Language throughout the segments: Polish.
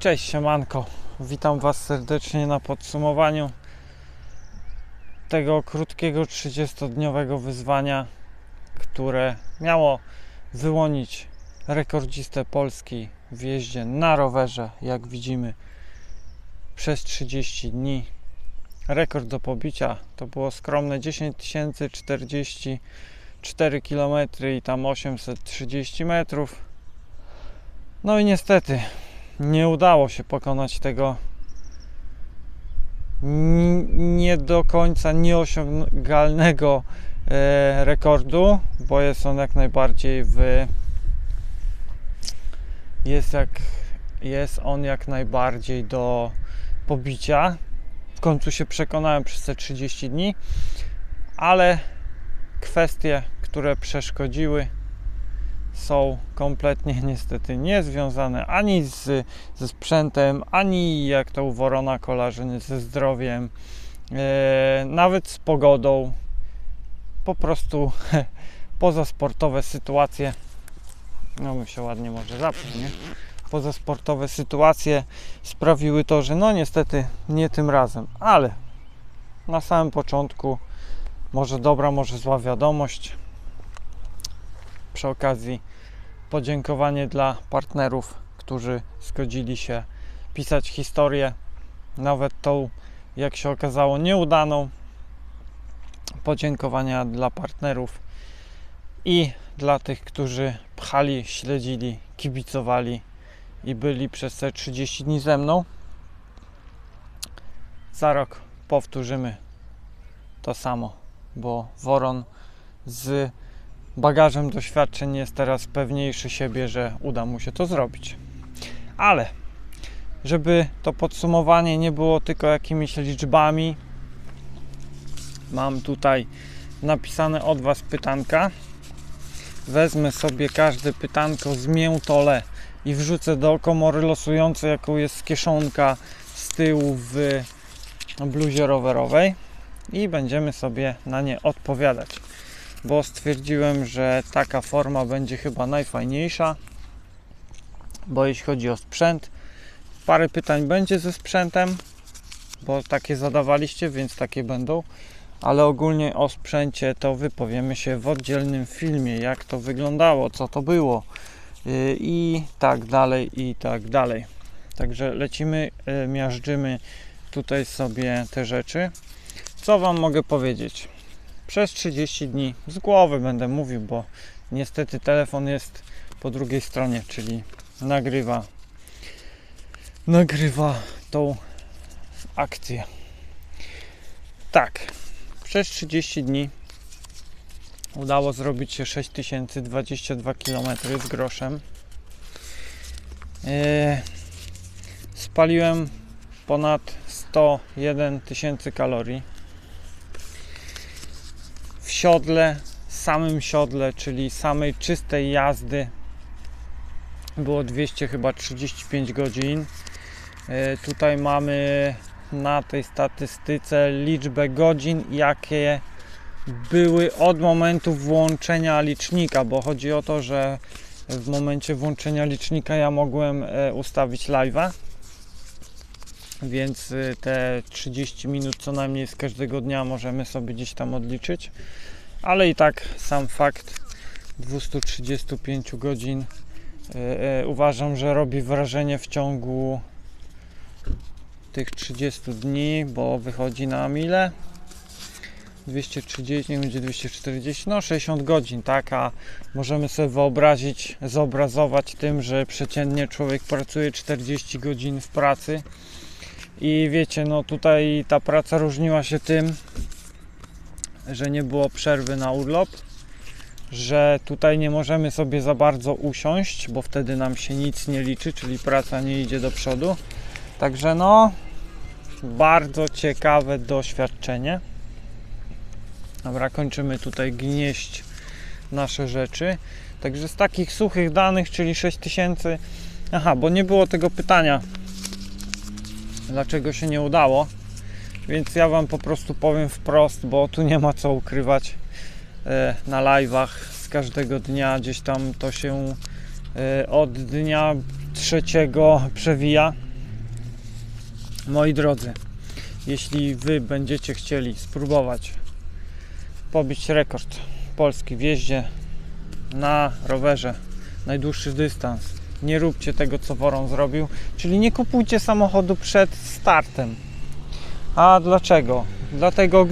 Cześć, siemanko. Witam Was serdecznie na podsumowaniu tego krótkiego 30-dniowego wyzwania, które miało wyłonić rekordzistę Polski w jeździe na rowerze, jak widzimy, przez 30 dni. Rekord do pobicia to było skromne 10 044 km i tam 830 metrów. No i niestety nie udało się pokonać tego nie do końca nieosiągalnego rekordu, bo jest on jak najbardziej jest on jak najbardziej do pobicia. W końcu się przekonałem przez te 30 dni, ale kwestie, które przeszkodziły, są kompletnie niestety niezwiązane ani ze sprzętem, ani jak to u Worona Kolarzyny ze zdrowiem, nawet z pogodą. Po prostu pozasportowe sytuacje, no bym się ładnie może zapnął, nie? Pozasportowe sytuacje sprawiły to, że no niestety nie tym razem, ale na samym początku może dobra, może zła wiadomość. Przy okazji podziękowanie dla partnerów, którzy zgodzili się pisać historię, nawet tą, jak się okazało, nieudaną. Podziękowania dla partnerów i dla tych, którzy pchali, śledzili, kibicowali i byli przez te 30 dni ze mną. Za rok powtórzymy to samo, bo Woron z bagażem doświadczeń jest teraz pewniejszy siebie, że uda mu się to zrobić. Ale żeby to podsumowanie nie było tylko jakimiś liczbami, mam tutaj napisane od Was pytanka. Wezmę sobie każde pytanko, zmiętolę i wrzucę do komory losującej, jaką jest kieszonka z tyłu w bluzie rowerowej i będziemy sobie na nie odpowiadać, bo stwierdziłem, że taka forma będzie chyba najfajniejsza, bo jeśli chodzi o sprzęt, parę pytań będzie ze sprzętem, bo takie zadawaliście, więc takie będą, ale ogólnie o sprzęcie to wypowiemy się w oddzielnym filmie, jak to wyglądało, co to było i tak dalej, i tak dalej. Także lecimy, miażdżymy tutaj sobie te rzeczy. Co Wam mogę powiedzieć? Przez 30 dni z głowy będę mówił, bo niestety telefon jest po drugiej stronie, czyli nagrywa tą akcję. Tak, przez 30 dni udało zrobić się 6022 km z groszem. Spaliłem ponad 101 000 kalorii. W siodle, samym siodle, czyli samej czystej jazdy było 235 godzin. Tutaj mamy na tej statystyce liczbę godzin, jakie były od momentu włączenia licznika, bo chodzi o to, że w momencie włączenia licznika ja mogłem ustawić live'a, więc te 30 minut co najmniej z każdego dnia możemy sobie gdzieś tam odliczyć, ale i tak sam fakt 235 godzin uważam, że robi wrażenie w ciągu tych 30 dni, bo wychodzi nam ile? 230, nie będzie 240, no 60 godzin, tak, a możemy sobie zobrazować tym, że przeciętnie człowiek pracuje 40 godzin w pracy i wiecie, no tutaj ta praca różniła się tym, że nie było przerwy na urlop, że tutaj nie możemy sobie za bardzo usiąść, bo wtedy nam się nic nie liczy, czyli praca nie idzie do przodu. Także no, bardzo ciekawe doświadczenie. Dobra, kończymy tutaj gnieść nasze rzeczy. Także z takich suchych danych, czyli 6000, bo nie było tego pytania, dlaczego się nie udało, więc ja Wam po prostu powiem wprost, bo tu nie ma co ukrywać. Na live'ach z każdego dnia gdzieś tam to się od dnia trzeciego przewija. Moi drodzy, jeśli Wy będziecie chcieli spróbować pobić rekord Polski w jeździe na rowerze, najdłuższy dystans, nie róbcie tego, co Woron zrobił, czyli nie kupujcie samochodu przed startem. A dlaczego? Dlatego,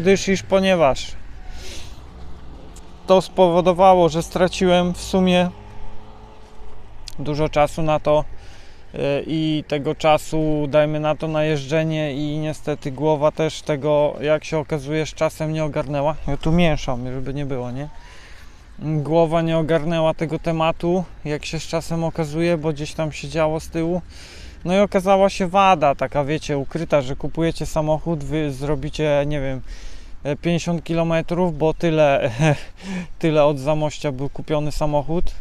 ponieważ to spowodowało, że straciłem w sumie dużo czasu na to i tego czasu, dajmy na to, na jeżdżenie, i niestety głowa też tego, jak się okazuje, z czasem nie ogarnęła. Ja tu mieszam, żeby nie było, nie? Głowa nie ogarnęła tego tematu, jak się z czasem okazuje, bo gdzieś tam się działo z tyłu. No i okazała się wada, taka, wiecie, ukryta, że kupujecie samochód, Wy zrobicie, nie wiem, 50 km, bo tyle od Zamościa był kupiony samochód,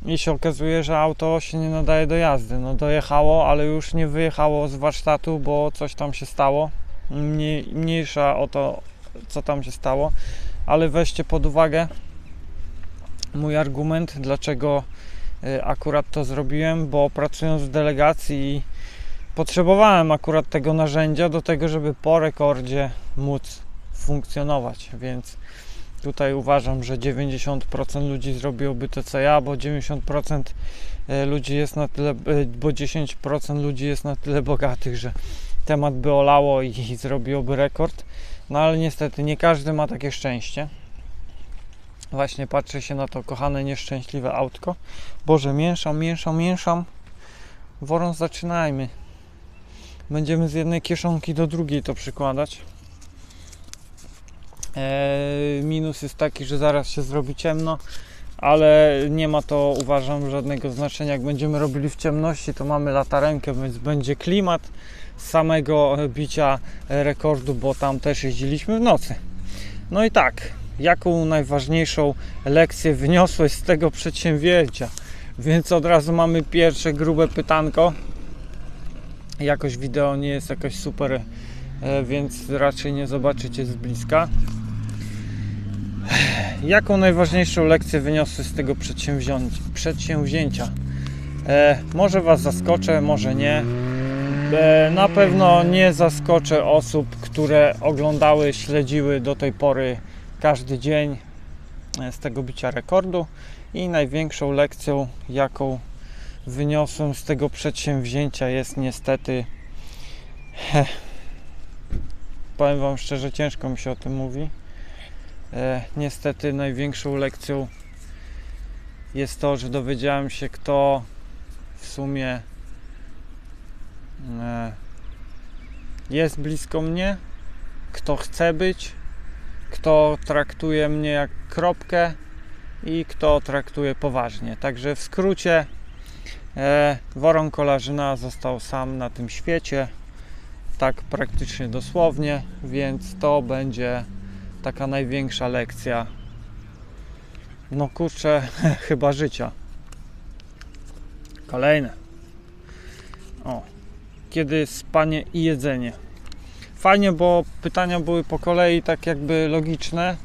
i się okazuje, że auto się nie nadaje do jazdy. No dojechało, ale już nie wyjechało z warsztatu, bo coś tam się stało. Mniejsza o to, co tam się stało, ale weźcie pod uwagę mój argument, dlaczego akurat to zrobiłem, bo pracując w delegacji potrzebowałem akurat tego narzędzia do tego, żeby po rekordzie móc funkcjonować, więc tutaj uważam, że 90% ludzi zrobiłoby to, co ja, bo 90% ludzi jest na tyle, bo 10% ludzi jest na tyle bogatych, że temat by olało i zrobiłoby rekord. No ale niestety nie każdy ma takie szczęście. Właśnie patrzę się na to kochane, nieszczęśliwe autko. Boże, mieszam. Woron, zaczynajmy. Będziemy z jednej kieszonki do drugiej to przykładać. Minus jest taki, że zaraz się zrobi ciemno, ale nie ma to, uważam, żadnego znaczenia. Jak będziemy robili w ciemności, to mamy latarenkę, więc będzie klimat samego bicia rekordu, bo tam też jeździliśmy w nocy. No i tak, jaką najważniejszą lekcję wyniosłeś z tego przedsięwzięcia? Więc od razu mamy pierwsze grube pytanko. Jakość wideo nie jest jakoś super, więc raczej nie zobaczycie z bliska. Jaką najważniejszą lekcję wyniosłeś z tego przedsięwzięcia? Może Was zaskoczę, może nie. Na pewno nie zaskoczę osób, które oglądały, śledziły do tej pory każdy dzień z tego bicia rekordu, i największą lekcją, jaką wyniosłem z tego przedsięwzięcia, jest niestety, powiem Wam szczerze, ciężko mi się o tym mówi, niestety największą lekcją jest to, że dowiedziałem się, kto w sumie jest blisko mnie, kto chce być, kto traktuje mnie jak kropkę i kto traktuje poważnie. Także w skrócie, Woron Kolarzyna został sam na tym świecie, tak praktycznie dosłownie, więc to będzie taka największa lekcja, no kurczę, chyba życia. Kolejne. Kiedy spanie i jedzenie? Fajnie, bo pytania były po kolei tak jakby logiczne,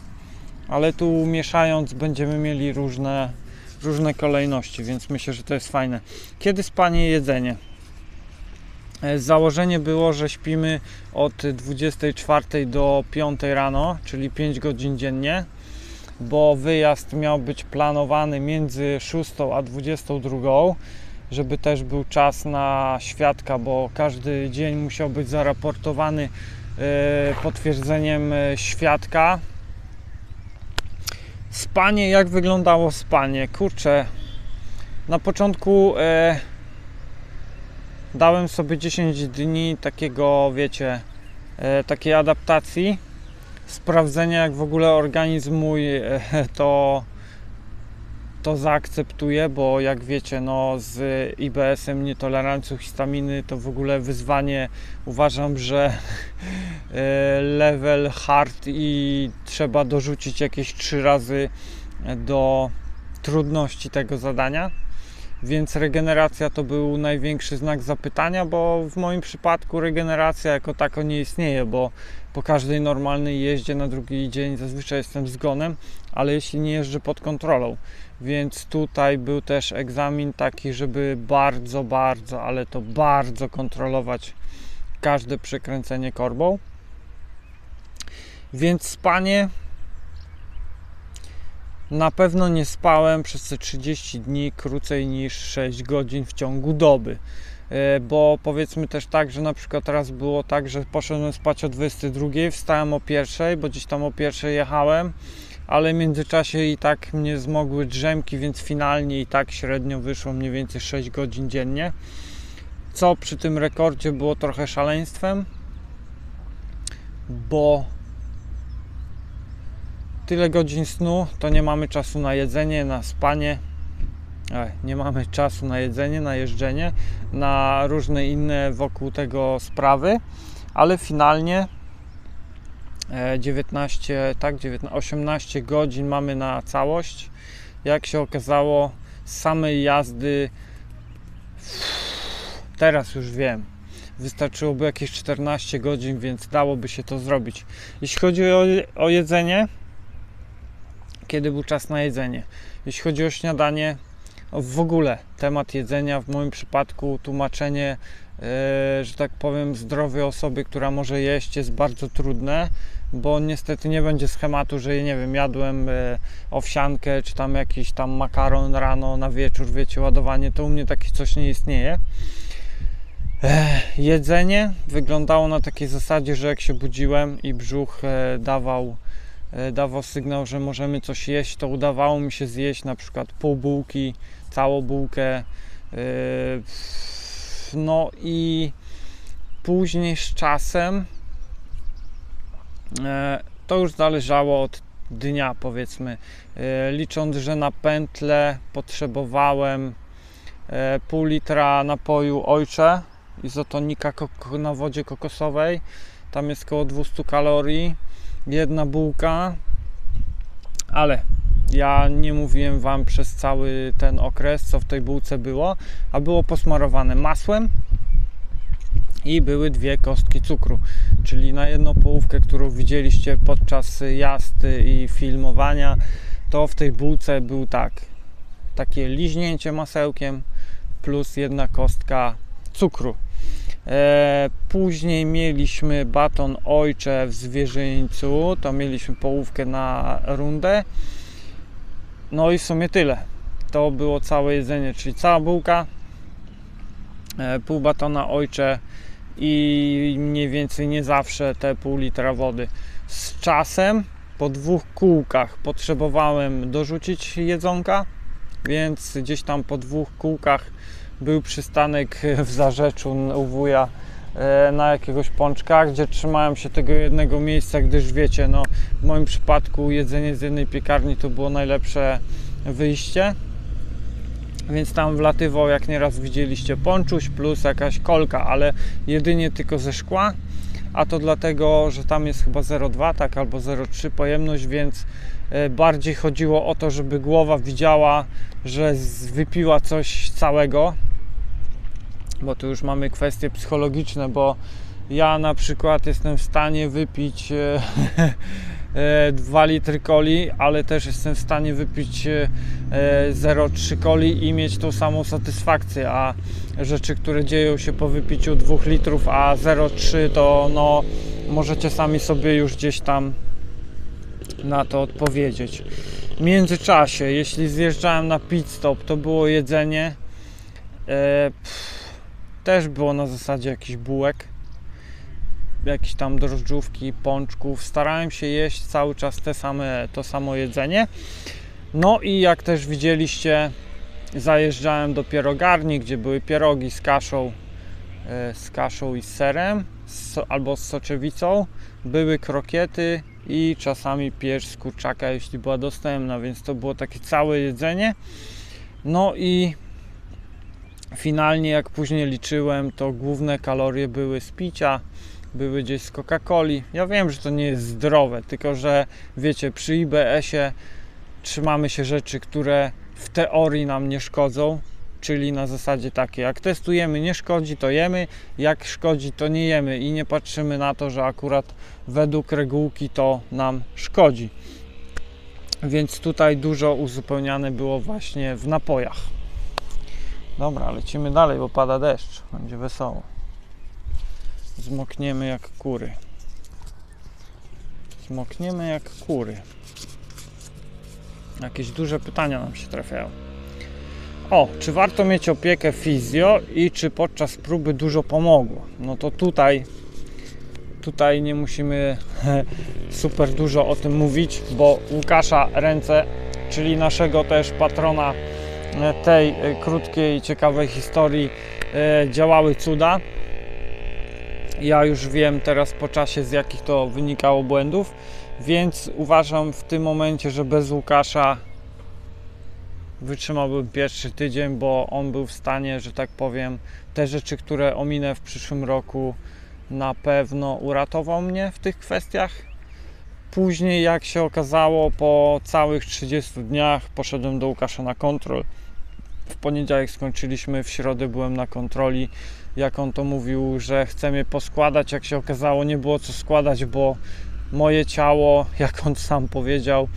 ale tu mieszając będziemy mieli różne kolejności, więc myślę, że to jest fajne. Kiedy spanie i jedzenie? Założenie było, że śpimy od 24 do 5 rano, czyli 5 godzin dziennie, bo wyjazd miał być planowany między 6 a 22, żeby też był czas na świadka, bo każdy dzień musiał być zaraportowany potwierdzeniem świadka. Spanie, jak wyglądało spanie? Kurczę, na początku dałem sobie 10 dni takiego, wiecie, takiej adaptacji, sprawdzenia, jak w ogóle organizm mój to zaakceptuje, bo jak wiecie, no z IBS-em, nietolerancją histaminy, to w ogóle wyzwanie, uważam, że level hard i trzeba dorzucić jakieś 3 razy do trudności tego zadania, więc regeneracja to był największy znak zapytania, bo w moim przypadku regeneracja jako tako nie istnieje, bo po każdej normalnej jeździe na drugi dzień zazwyczaj jestem zgonem, ale jeśli nie jeżdżę pod kontrolą, więc tutaj był też egzamin taki, żeby bardzo, ale to bardzo kontrolować każde przekręcenie korbą. Więc spanie, na pewno nie spałem przez te 30 dni krócej niż 6 godzin w ciągu doby. Bo powiedzmy też tak, że na przykład raz było tak, że poszedłem spać o 22, wstałem o 1, bo gdzieś tam o 1 jechałem, ale w międzyczasie i tak mnie zmogły drzemki, więc finalnie i tak średnio wyszło mniej więcej 6 godzin dziennie, co przy tym rekordzie było trochę szaleństwem, bo tyle godzin snu to nie mamy czasu na jedzenie, na spanie, nie mamy czasu na jedzenie, na jeżdżenie, na różne inne wokół tego sprawy, ale finalnie 18 godzin mamy na całość. Jak się okazało, z samej jazdy, teraz już wiem, wystarczyłoby jakieś 14 godzin, więc dałoby się to zrobić. Jeśli chodzi o jedzenie, kiedy był czas na jedzenie? Jeśli chodzi o śniadanie, w ogóle temat jedzenia w moim przypadku, tłumaczenie, że tak powiem, zdrowej osoby, która może jeść, jest bardzo trudne, bo niestety nie będzie schematu, że nie wiem, jadłem owsiankę, czy tam jakiś tam makaron rano, na wieczór, wiecie, ładowanie, to u mnie takie coś nie istnieje. Jedzenie wyglądało na takiej zasadzie, że jak się budziłem i brzuch dawał sygnał, że możemy coś jeść, to udawało mi się zjeść na przykład pół bułki, całą bułkę, no i później z czasem to już zależało od dnia, powiedzmy, licząc, że na pętlę potrzebowałem pół litra napoju Ojcze, izotonika na wodzie kokosowej, tam jest około 200 kalorii, jedna bułka, ale ja nie mówiłem Wam przez cały ten okres, co w tej bułce było, a było posmarowane masłem i były 2 kostki cukru, czyli na jedną połówkę, którą widzieliście podczas jazdy i filmowania, to w tej bułce był takie liźnięcie masełkiem plus 1 kostka cukru. Później mieliśmy baton Ojcze w zwierzyńcu, to mieliśmy połówkę na rundę. No i w sumie tyle. To było całe jedzenie, czyli cała bułka, pół batona Ojcze i mniej więcej nie zawsze te pół litra wody. Z czasem po 2 kółkach potrzebowałem dorzucić jedzonka, więc gdzieś tam po 2 kółkach był przystanek w Zarzeczu u wuja na jakiegoś pączka, gdzie trzymałem się tego jednego miejsca, gdyż wiecie, no w moim przypadku jedzenie z jednej piekarni to było najlepsze wyjście, więc tam wlatywał, jak nieraz widzieliście, pączuś plus jakaś kolka, ale jedynie tylko ze szkła, a to dlatego, że tam jest chyba 0,2 tak, albo 0,3 pojemność, więc bardziej chodziło o to, żeby głowa widziała, że wypiła coś całego, bo tu już mamy kwestie psychologiczne, bo ja na przykład jestem w stanie wypić 2 litry coli, ale też jestem w stanie wypić 0,3 coli i mieć tą samą satysfakcję, a rzeczy, które dzieją się po wypiciu 2 litrów, a 0,3 to no możecie sami sobie już gdzieś tam na to odpowiedzieć. W międzyczasie, jeśli zjeżdżałem na pit stop, to było jedzenie, też było na zasadzie jakichś bułek, jakieś tam drożdżówki, pączków. Starałem się jeść cały czas to samo jedzenie. No i jak też widzieliście, zajeżdżałem do pierogarni, gdzie były pierogi z kaszą i z serem, albo z soczewicą. Były krokiety i czasami pierś z kurczaka, jeśli była dostępna, więc to było takie całe jedzenie. No i finalnie, jak później liczyłem, to główne kalorie były z picia, były gdzieś z Coca-Coli. Ja wiem, że to nie jest zdrowe, tylko że wiecie, przy IBS-ie trzymamy się rzeczy, które w teorii nam nie szkodzą, czyli na zasadzie takiej, jak testujemy, nie szkodzi, to jemy, jak szkodzi, to nie jemy i nie patrzymy na to, że akurat według regułki to nam szkodzi. Więc tutaj dużo uzupełniane było właśnie w napojach. Dobra, lecimy dalej, bo pada deszcz, będzie wesoło. Zmokniemy jak kury. Zmokniemy jak kury. Jakieś duże pytania nam się trafiają. O, czy warto mieć opiekę fizjo i czy podczas próby dużo pomogło? No to tutaj nie musimy super dużo o tym mówić, bo Łukasza ręce, czyli naszego też patrona tej krótkiej, ciekawej historii, działały cuda. Ja już wiem teraz po czasie, z jakich to wynikało błędów, więc uważam w tym momencie, że bez Łukasza wytrzymałbym pierwszy tydzień, bo on był w stanie, że tak powiem, te rzeczy, które ominę w przyszłym roku, na pewno uratował mnie w tych kwestiach. Później, jak się okazało, po całych 30 dniach poszedłem do Łukasza na kontrol. W poniedziałek skończyliśmy, w środę byłem na kontroli. Jak on to mówił, że chce mnie poskładać, jak się okazało, nie było co składać, bo moje ciało, jak on sam powiedział,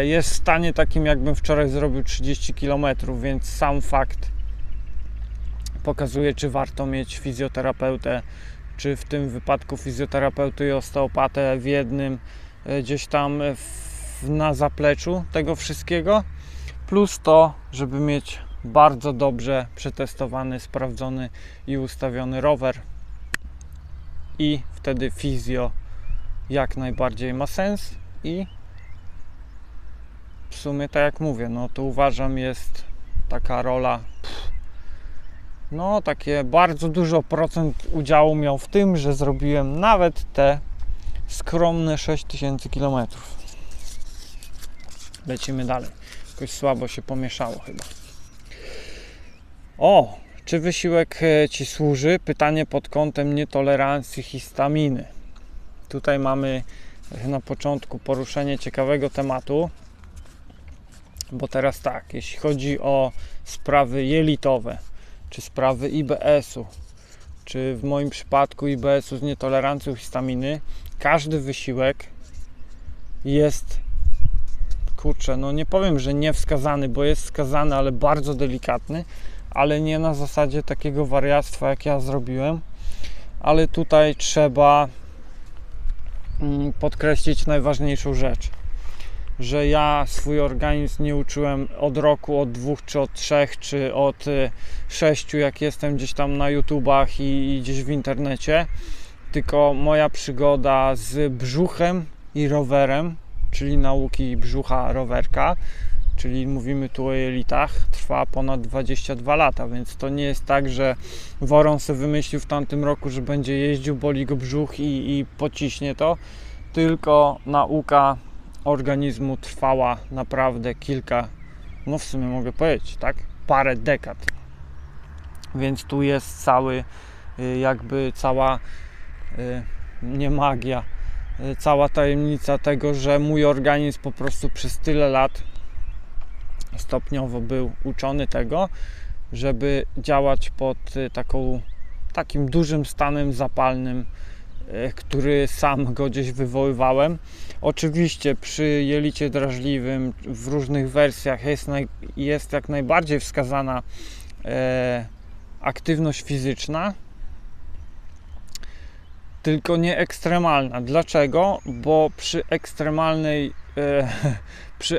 jest w stanie takim, jakbym wczoraj zrobił 30 km, więc sam fakt pokazuje, czy warto mieć fizjoterapeutę, czy w tym wypadku fizjoterapeutę i osteopatę w jednym, gdzieś tam na zapleczu tego wszystkiego, plus to, żeby mieć bardzo dobrze przetestowany, sprawdzony i ustawiony rower, i wtedy fizjo jak najbardziej ma sens. I w sumie, tak jak mówię, no to uważam, jest taka rola, no takie bardzo dużo procent udziału miał w tym, że zrobiłem nawet te skromne 6000 km. Lecimy dalej. Jakoś słabo się pomieszało chyba. O, czy wysiłek Ci służy? Pytanie pod kątem nietolerancji histaminy. Tutaj mamy na początku poruszenie ciekawego tematu, bo teraz tak, jeśli chodzi o sprawy jelitowe, czy sprawy IBS-u, czy w moim przypadku IBS-u z nietolerancją histaminy, każdy wysiłek jest, kurczę, no nie powiem, że nie wskazany, bo jest wskazany, ale bardzo delikatny, ale nie na zasadzie takiego wariactwa, jak ja zrobiłem. Ale tutaj trzeba podkreślić najważniejszą rzecz, że ja swój organizm nie uczyłem od roku, od 2, czy od 3, czy od 6, jak jestem gdzieś tam na YouTubach i gdzieś w internecie, tylko moja przygoda z brzuchem i rowerem, czyli nauki brzucha rowerka, czyli mówimy tu o jelitach, trwa ponad 22 lata, więc to nie jest tak, że Woron sobie wymyślił w tamtym roku, że będzie jeździł, boli go brzuch i pociśnie to, tylko nauka organizmu trwała naprawdę kilka, no w sumie mogę powiedzieć, tak, parę dekad. Więc tu jest cała nie magia, cała tajemnica tego, że mój organizm po prostu przez tyle lat stopniowo był uczony tego, żeby działać pod takim dużym stanem zapalnym, który sam go gdzieś wywoływałem. Oczywiście przy jelicie drażliwym w różnych wersjach jest jak najbardziej wskazana aktywność fizyczna, tylko nie ekstremalna. Dlaczego? Bo przy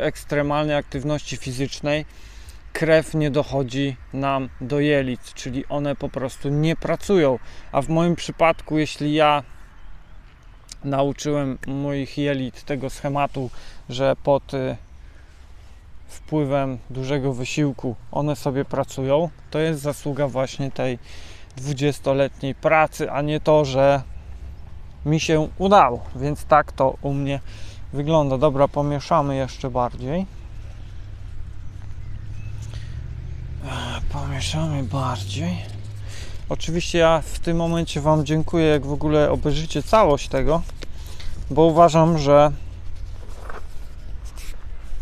ekstremalnej aktywności fizycznej krew nie dochodzi nam do jelit, czyli one po prostu nie pracują. A w moim przypadku, jeśli ja nauczyłem moich jelit tego schematu, że pod wpływem dużego wysiłku one sobie pracują, to jest zasługa właśnie tej 20-letniej pracy, a nie to, że mi się udało. Więc tak to u mnie wygląda. Dobra, pomieszamy jeszcze bardziej. Pomieszamy bardziej. Oczywiście ja w tym momencie Wam dziękuję, jak w ogóle obejrzycie całość tego, bo uważam, że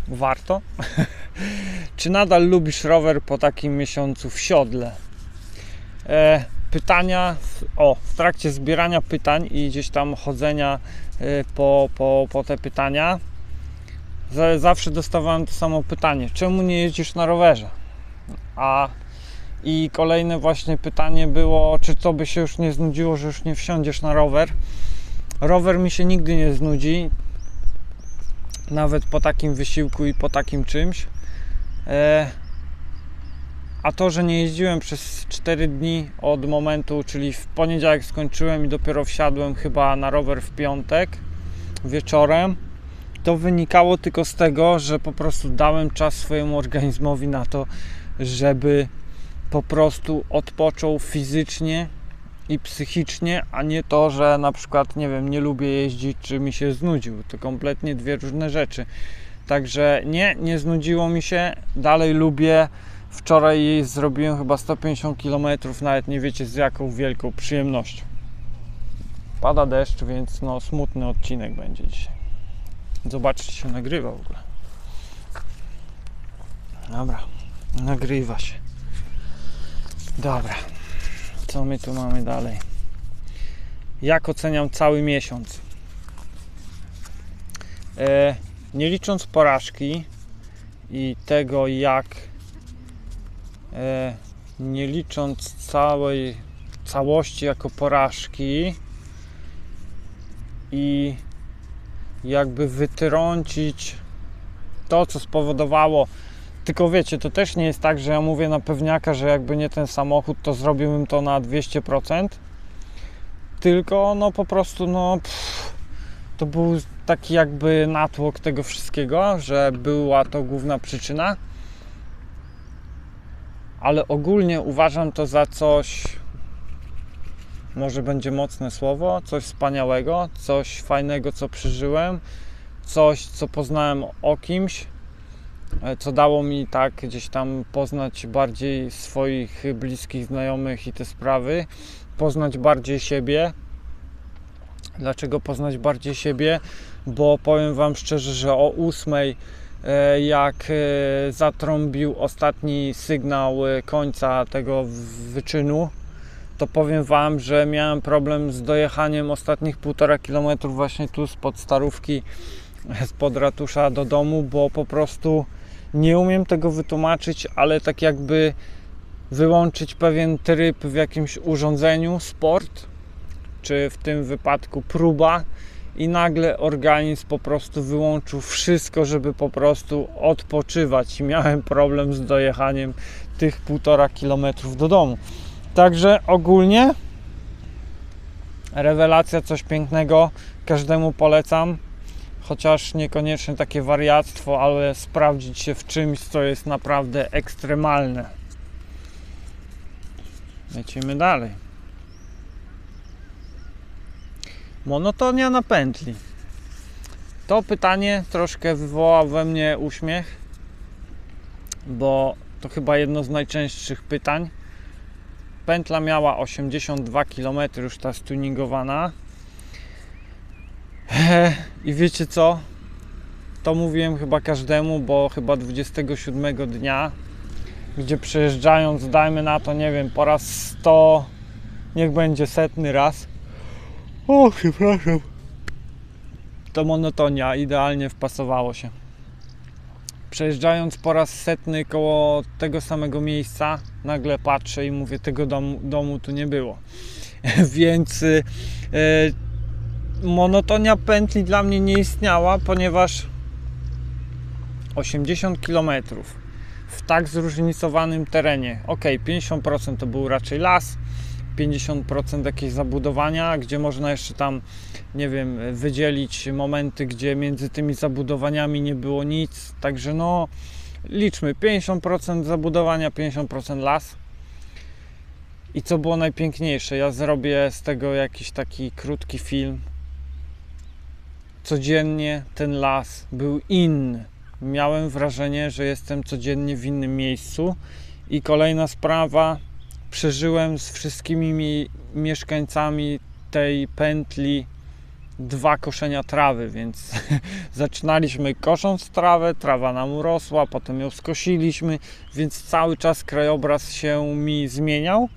warto. Czy nadal lubisz rower po takim miesiącu w siodle? Pytania, w trakcie zbierania pytań i gdzieś tam chodzenia po te pytania, zawsze dostawałem to samo pytanie: czemu nie jeździsz na rowerze? A I kolejne właśnie pytanie było, czy to by się już nie znudziło, że już nie wsiądziesz na rower. Rower mi się nigdy nie znudzi, nawet po takim wysiłku i po takim czymś. A to, że nie jeździłem przez 4 dni od momentu, czyli w poniedziałek skończyłem i dopiero wsiadłem chyba na rower w piątek wieczorem, to wynikało tylko z tego, że po prostu dałem czas swojemu organizmowi na to, żeby po prostu odpoczął fizycznie i psychicznie, a nie to, że na przykład, nie wiem, nie lubię jeździć, czy mi się znudził. To kompletnie dwie różne rzeczy. Także nie znudziło mi się, dalej lubię. Wczoraj zrobiłem chyba 150 km, nawet nie wiecie z jaką wielką przyjemnością. Pada deszcz, więc no smutny odcinek będzie dzisiaj. Zobaczcie, się nagrywa w ogóle. Dobra, nagrywa się. Dobra, co my tu mamy dalej? Jak oceniam cały miesiąc? Nie licząc porażki i tego, jak nie licząc całości jako porażki i jakby wytrącić to, co spowodowało. Tylko wiecie, to też nie jest tak, że ja mówię na pewniaka, że jakby nie ten samochód, to zrobiłbym to na 200%. Tylko no po prostu to był taki jakby natłok tego wszystkiego, że była to główna przyczyna. Ale ogólnie uważam to za coś, może będzie mocne słowo, coś wspaniałego, coś fajnego, co przeżyłem, coś, co poznałem o kimś, co dało mi tak gdzieś tam poznać bardziej swoich bliskich znajomych i te sprawy, poznać bardziej siebie. Dlaczego poznać bardziej siebie? Bo powiem wam szczerze, że o 8:00, jak zatrąbił ostatni sygnał końca tego wyczynu, to powiem wam, że miałem problem z dojechaniem ostatnich 1,5 km właśnie tu spod Starówki, spod ratusza do domu, bo po prostu nie umiem tego wytłumaczyć, ale tak jakby wyłączyć pewien tryb w jakimś urządzeniu, sport, czy w tym wypadku próba, i nagle organizm po prostu wyłączył wszystko, żeby po prostu odpoczywać, i miałem problem z dojechaniem tych 1,5 km do domu. Także ogólnie rewelacja, coś pięknego, każdemu polecam, chociaż niekoniecznie takie wariactwo, ale sprawdzić się w czymś, co jest naprawdę ekstremalne. Lecimy dalej. Monotonia na pętli. To pytanie troszkę wywołało we mnie uśmiech, bo to chyba jedno z najczęstszych pytań. Pętla miała 82 km, już ta stuningowana. I wiecie co? To mówiłem chyba każdemu, bo chyba 27 dnia, gdzie przejeżdżając, dajmy na to, nie wiem, po raz 100, niech będzie 100 raz. O, przepraszam. To monotonia idealnie wpasowało się. Przejeżdżając po raz 100 koło tego samego miejsca, nagle patrzę i mówię, tego domu tu nie było. Więc monotonia pętli dla mnie nie istniała, ponieważ 80 km w tak zróżnicowanym terenie, ok, 50% to był raczej las, 50% jakieś zabudowania, gdzie można jeszcze tam, nie wiem, wydzielić momenty, gdzie między tymi zabudowaniami nie było nic, także no liczmy 50% zabudowania, 50% las. I co było najpiękniejsze, ja zrobię z tego jakiś taki krótki film. Codziennie ten las był inny. Miałem wrażenie, że jestem codziennie w innym miejscu. I kolejna sprawa, przeżyłem z wszystkimi mieszkańcami tej pętli 2 koszenia trawy, więc zaczynaliśmy kosząc trawę, trawa nam urosła, potem ją skosiliśmy, więc cały czas krajobraz się mi zmieniał.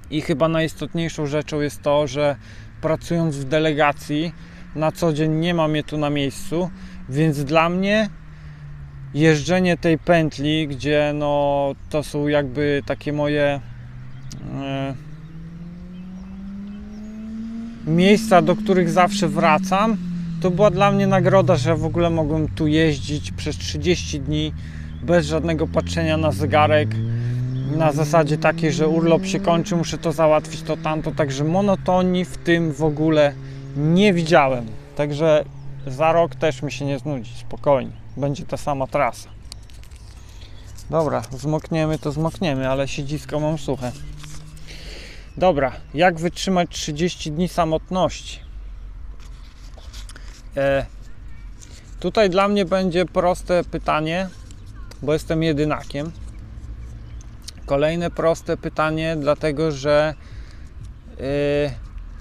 I chyba najistotniejszą rzeczą jest to, że pracując w delegacji na co dzień nie mam je tu na miejscu, więc dla mnie jeżdżenie tej pętli, gdzie no to są jakby takie moje miejsca, do których zawsze wracam, to była dla mnie nagroda, że w ogóle mogłem tu jeździć przez 30 dni bez żadnego patrzenia na zegarek, na zasadzie takiej, że urlop się kończy, muszę to załatwić, to tamto, także monotonii w tym w ogóle nie widziałem. Także za rok też mi się nie znudzi, spokojnie, będzie ta sama trasa. Dobra, zmokniemy to zmokniemy, ale siedzisko mam suche. Dobra, jak wytrzymać 30 dni samotności? Tutaj dla mnie będzie proste pytanie, bo jestem jedynakiem. Kolejne proste pytanie, dlatego że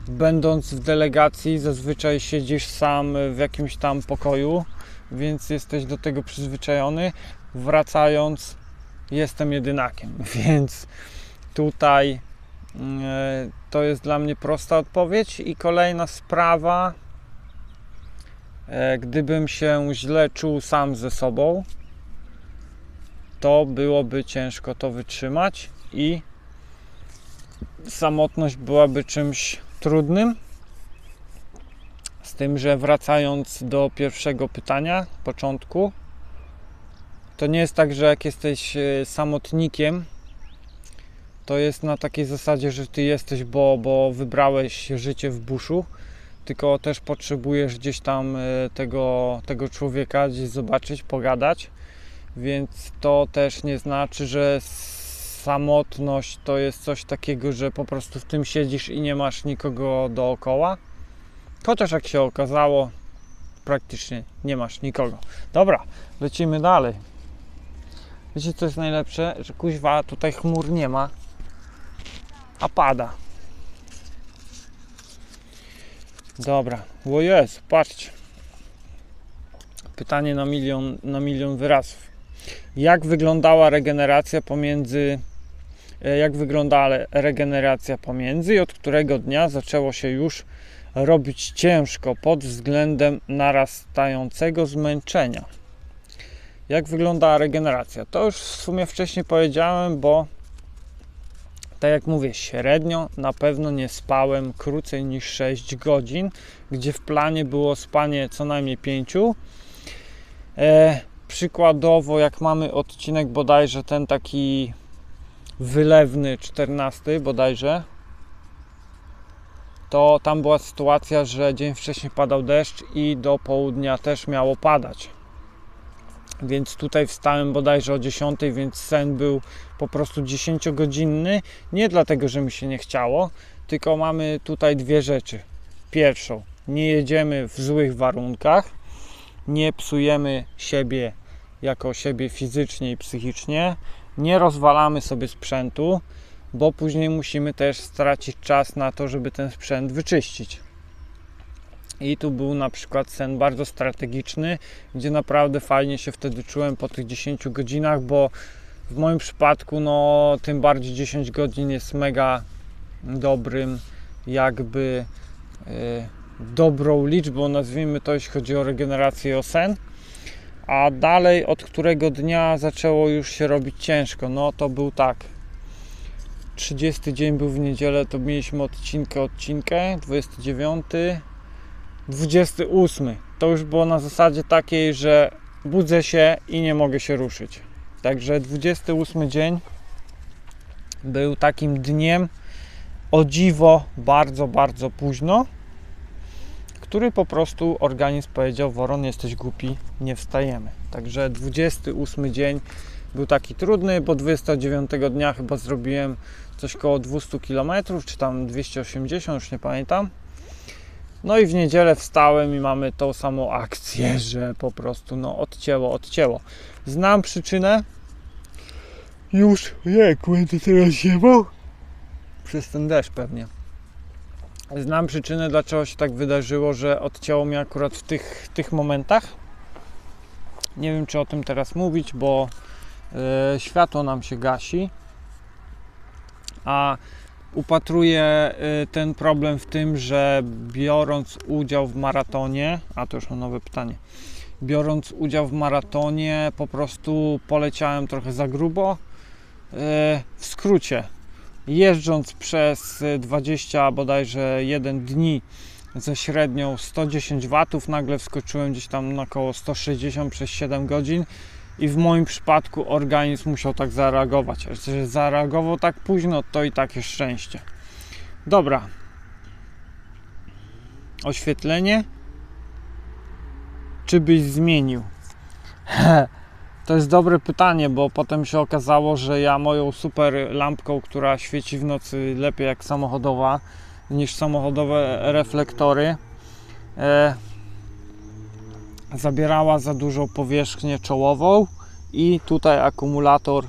będąc w delegacji zazwyczaj siedzisz sam w jakimś tam pokoju, więc jesteś do tego przyzwyczajony. Wracając, jestem jedynakiem, więc tutaj to jest dla mnie prosta odpowiedź. I kolejna sprawa, gdybym się źle czuł sam ze sobą, to byłoby ciężko to wytrzymać i samotność byłaby czymś trudnym. Z tym, że wracając do pierwszego pytania, początku, to nie jest tak, że jak jesteś samotnikiem, to jest na takiej zasadzie, że ty jesteś, bo wybrałeś życie w buszu, tylko też potrzebujesz gdzieś tam tego człowieka gdzieś zobaczyć, pogadać, więc to też nie znaczy, że samotność to jest coś takiego, że po prostu w tym siedzisz i nie masz nikogo dookoła. Chociaż jak się okazało, praktycznie nie masz nikogo. Dobra, lecimy dalej. Wiecie co jest najlepsze? Że kuźwa tutaj chmur nie ma, a pada. Dobra, o Jezu, patrzcie. Pytanie na milion wyrazów. Jak wyglądała regeneracja pomiędzy i od którego dnia zaczęło się już robić ciężko pod względem narastającego zmęczenia? Jak wygląda regeneracja? To już w sumie wcześniej powiedziałem, bo tak jak mówię, średnio na pewno nie spałem krócej niż 6 godzin, gdzie w planie było spanie co najmniej 5. Przykładowo, jak mamy odcinek bodajże ten taki wylewny, 14 bodajże, to tam była sytuacja, że dzień wcześniej padał deszcz i do południa też miało padać. Więc tutaj wstałem bodajże o 10, więc sen był po prostu 10-godzinny. Nie dlatego, że mi się nie chciało, tylko mamy tutaj dwie rzeczy. Pierwszą, nie jedziemy w złych warunkach, nie psujemy siebie jako siebie fizycznie i psychicznie, nie rozwalamy sobie sprzętu, bo później musimy też stracić czas na to, żeby ten sprzęt wyczyścić. I tu był na przykład sen bardzo strategiczny, gdzie naprawdę fajnie się wtedy czułem po tych 10 godzinach, bo w moim przypadku no tym bardziej 10 godzin jest mega dobrym jakby dobrą liczbą, nazwijmy to, jeśli chodzi o regenerację i o sen. A dalej od którego dnia zaczęło już się robić ciężko? No to był tak, 30 dzień był w niedzielę, to mieliśmy odcinkę, 29, 28. To już było na zasadzie takiej, że budzę się i nie mogę się ruszyć. Także 28 dzień był takim dniem, o dziwo, bardzo, bardzo późno, który po prostu organizm powiedział: Woron, jesteś głupi, nie wstajemy. Także 28 dzień był taki trudny, bo 29 dnia chyba zrobiłem coś koło 200 km, czy tam 280, już nie pamiętam. No i w niedzielę wstałem i mamy tą samą akcję, że po prostu no odcięło. Znam przyczynę. Już, jak będę teraz ziewał? Przez ten deszcz pewnie. Znam przyczynę, dlaczego się tak wydarzyło, że odcięło mnie akurat w tych momentach. Nie wiem, czy o tym teraz mówić, bo światło nam się gasi, a upatruję ten problem w tym, że biorąc udział w maratonie, a to już mam nowe pytanie, biorąc udział w maratonie, po prostu poleciałem trochę za grubo. W skrócie, jeżdżąc przez 20 bodajże 1 dni ze średnią 110 watów, nagle wskoczyłem gdzieś tam na około 160 przez 7 godzin i w moim przypadku organizm musiał tak zareagować. Że zareagował tak późno, to i tak jest szczęście. Dobra. Oświetlenie. Czy byś zmienił? To jest dobre pytanie, bo potem się okazało, że ja moją super lampką, która świeci w nocy lepiej jak samochodowa, niż samochodowe reflektory, zabierała za dużą powierzchnię czołową i tutaj akumulator,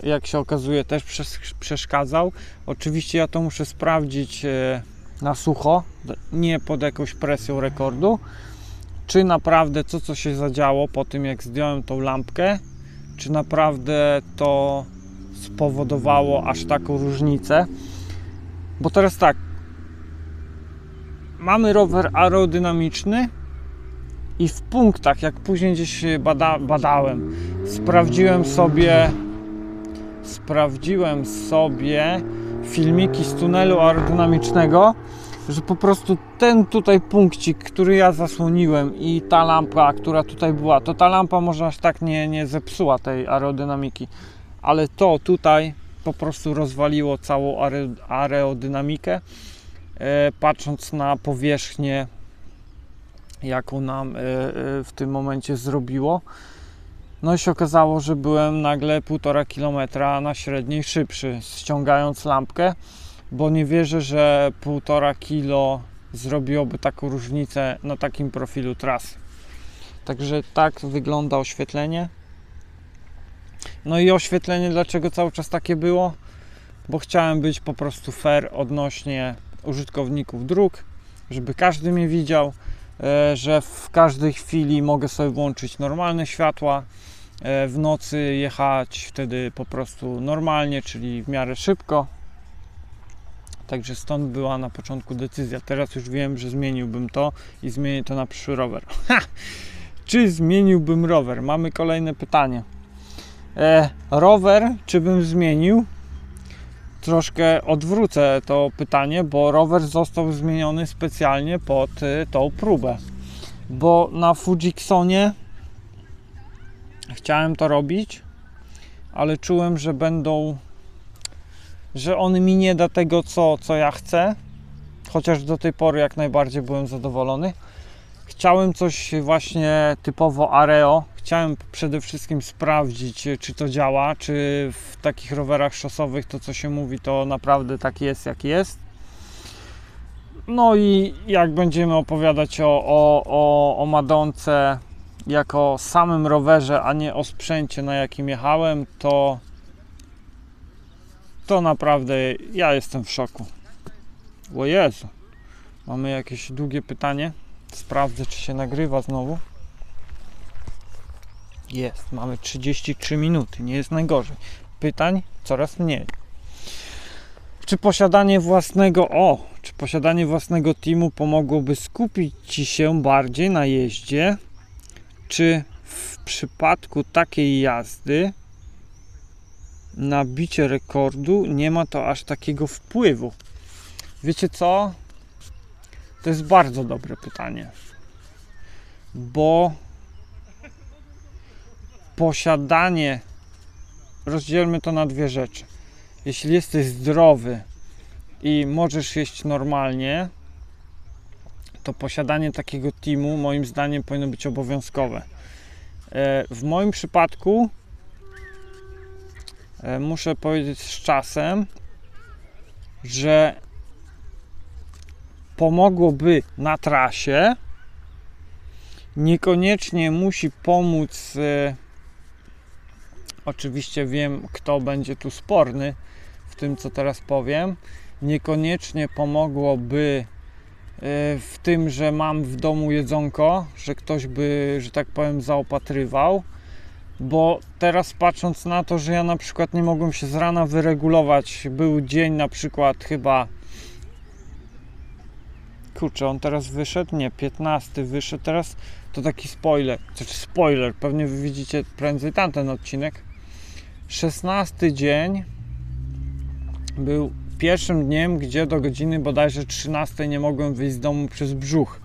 jak się okazuje, też przeszkadzał. Oczywiście ja to muszę sprawdzić na sucho, nie pod jakąś presją rekordu, czy naprawdę to, co się zadziało po tym, jak zdjąłem tą lampkę, czy naprawdę to spowodowało aż taką różnicę. Bo teraz tak, mamy rower aerodynamiczny i w punktach, jak później gdzieś badałem, sprawdziłem sobie filmiki z tunelu aerodynamicznego, że po prostu ten tutaj punkcik, który ja zasłoniłem i ta lampa, która tutaj była, to ta lampa może aż tak nie zepsuła tej aerodynamiki, ale to tutaj po prostu rozwaliło całą aerodynamikę, patrząc na powierzchnię, jaką nam w tym momencie zrobiło. No i się okazało, że byłem nagle 1,5 km na średniej szybszy, ściągając lampkę, bo nie wierzę, że 1,5 kg zrobiłoby taką różnicę na takim profilu trasy. Także tak wygląda oświetlenie. No i oświetlenie, dlaczego cały czas takie było? Bo chciałem być po prostu fair odnośnie użytkowników dróg, żeby każdy mnie widział, że w każdej chwili mogę sobie włączyć normalne światła, w nocy jechać wtedy po prostu normalnie, czyli w miarę szybko. Także stąd była na początku decyzja. Teraz już wiem, że zmieniłbym to i zmienię to na przyszły rower. Czy zmieniłbym rower? Mamy kolejne pytanie. Rower, czy bym zmienił? Troszkę odwrócę to pytanie, bo rower został zmieniony specjalnie pod tą próbę. Bo na Fujiksonie chciałem to robić, ale czułem, że on mi nie da tego, co ja chcę, chociaż do tej pory jak najbardziej byłem zadowolony. Chciałem coś właśnie typowo aero, chciałem przede wszystkim sprawdzić, czy to działa, czy w takich rowerach szosowych to, co się mówi, to naprawdę tak jest, jak jest. No i jak będziemy opowiadać o Madonce jako samym rowerze, a nie o sprzęcie, na jakim jechałem, to naprawdę ja jestem w szoku. O Jezu, mamy jakieś długie pytanie. Sprawdzę, czy się nagrywa znowu. Jest, mamy 33 minuty, nie jest najgorzej. Pytań coraz mniej. Czy posiadanie własnego teamu pomogłoby skupić Ci się bardziej na jeździe? Czy w przypadku takiej jazdy na bicie rekordu nie ma to aż takiego wpływu? Wiecie co? To jest bardzo dobre pytanie, bo posiadanie, rozdzielmy to na dwie rzeczy. Jeśli jesteś zdrowy i możesz jeść normalnie, to posiadanie takiego teamu moim zdaniem powinno być obowiązkowe. W moim przypadku muszę powiedzieć z czasem, że pomogłoby na trasie, niekoniecznie musi pomóc, oczywiście wiem, kto będzie tu sporny w tym, co teraz powiem, niekoniecznie pomogłoby w tym, że mam w domu jedzonko, że ktoś by, że tak powiem, zaopatrywał, bo teraz patrząc na to, że ja na przykład nie mogłem się z rana wyregulować, był dzień na przykład chyba kurczę, on teraz wyszedł, nie, 15 wyszedł teraz, to taki spoiler, spoiler, pewnie wy widzicie prędzej tamten odcinek. 16 dzień był pierwszym dniem, gdzie do godziny bodajże 13 nie mogłem wyjść z domu przez brzuch.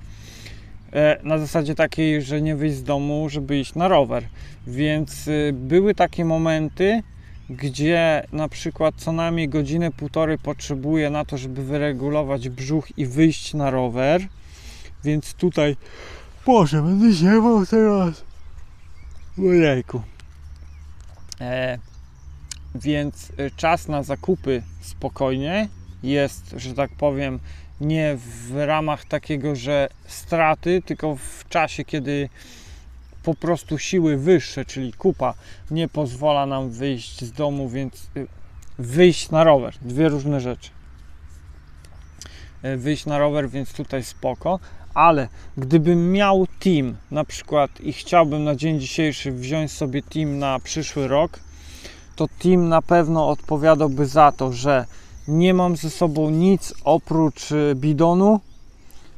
Na zasadzie takiej, że nie wyjść z domu, żeby iść na rower. Więc były takie momenty, gdzie na przykład co najmniej godzinę, półtorej potrzebuję na to, żeby wyregulować brzuch i wyjść na rower. Więc tutaj, Boże, będę ziewał teraz. Ojejku. Więc czas na zakupy spokojnie jest, że tak powiem, nie w ramach takiego, że straty, tylko w czasie, kiedy po prostu siły wyższe, czyli kupa, nie pozwala nam wyjść z domu, więc wyjść na rower, dwie różne rzeczy. Wyjść na rower, więc tutaj spoko, ale gdybym miał team na przykład i chciałbym na dzień dzisiejszy wziąć sobie team na przyszły rok, to team na pewno odpowiadałby za to, że nie mam ze sobą nic oprócz bidonu,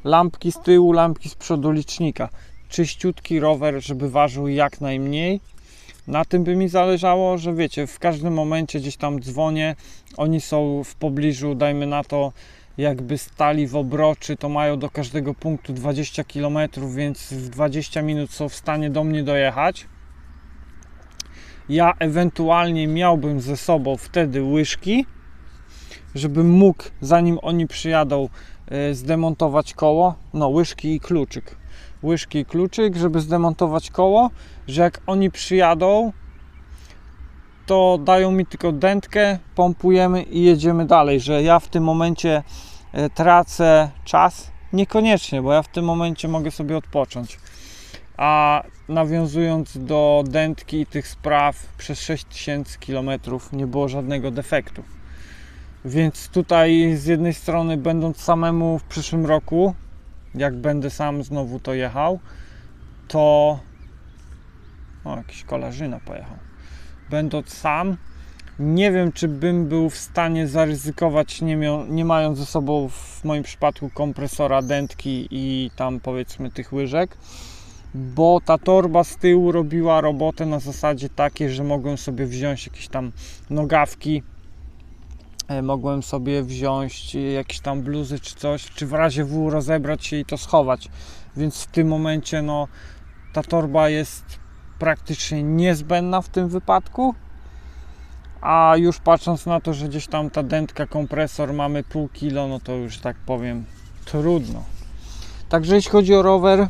lampki z tyłu, lampki z przodu, licznika. Czyściutki rower, żeby ważył jak najmniej. Na tym by mi zależało, że wiecie, w każdym momencie gdzieś tam dzwonię, oni są w pobliżu, dajmy na to, jakby stali w Obroczy, to mają do każdego punktu 20 km, więc w 20 minut są w stanie do mnie dojechać. Ja ewentualnie miałbym ze sobą wtedy łyżki, żebym mógł, zanim oni przyjadą, zdemontować koło. No, łyżki i kluczyk. Łyżki i kluczyk, żeby zdemontować koło, że jak oni przyjadą, to dają mi tylko dętkę, pompujemy i jedziemy dalej, że ja w tym momencie tracę czas. Niekoniecznie, bo ja w tym momencie mogę sobie odpocząć. A nawiązując do dętki i tych spraw, przez 6000 km nie było żadnego defektu. Więc tutaj z jednej strony, będąc samemu w przyszłym roku, jak będę sam znowu to jechał, to... O, jakiś kolarzyna pojechał. Będąc sam, nie wiem, czy bym był w stanie zaryzykować, nie mając ze sobą w moim przypadku kompresora, dętki i tam powiedzmy tych łyżek, bo ta torba z tyłu robiła robotę na zasadzie takiej, że mogłem sobie wziąć jakieś tam nogawki, mogłem sobie wziąć jakieś tam bluzy czy coś, czy w razie W rozebrać się i to schować. Więc w tym momencie no, ta torba jest praktycznie niezbędna w tym wypadku. A już patrząc na to, że gdzieś tam ta dętka, kompresor mamy pół kilo, no to już tak powiem trudno. Także jeśli chodzi o rower,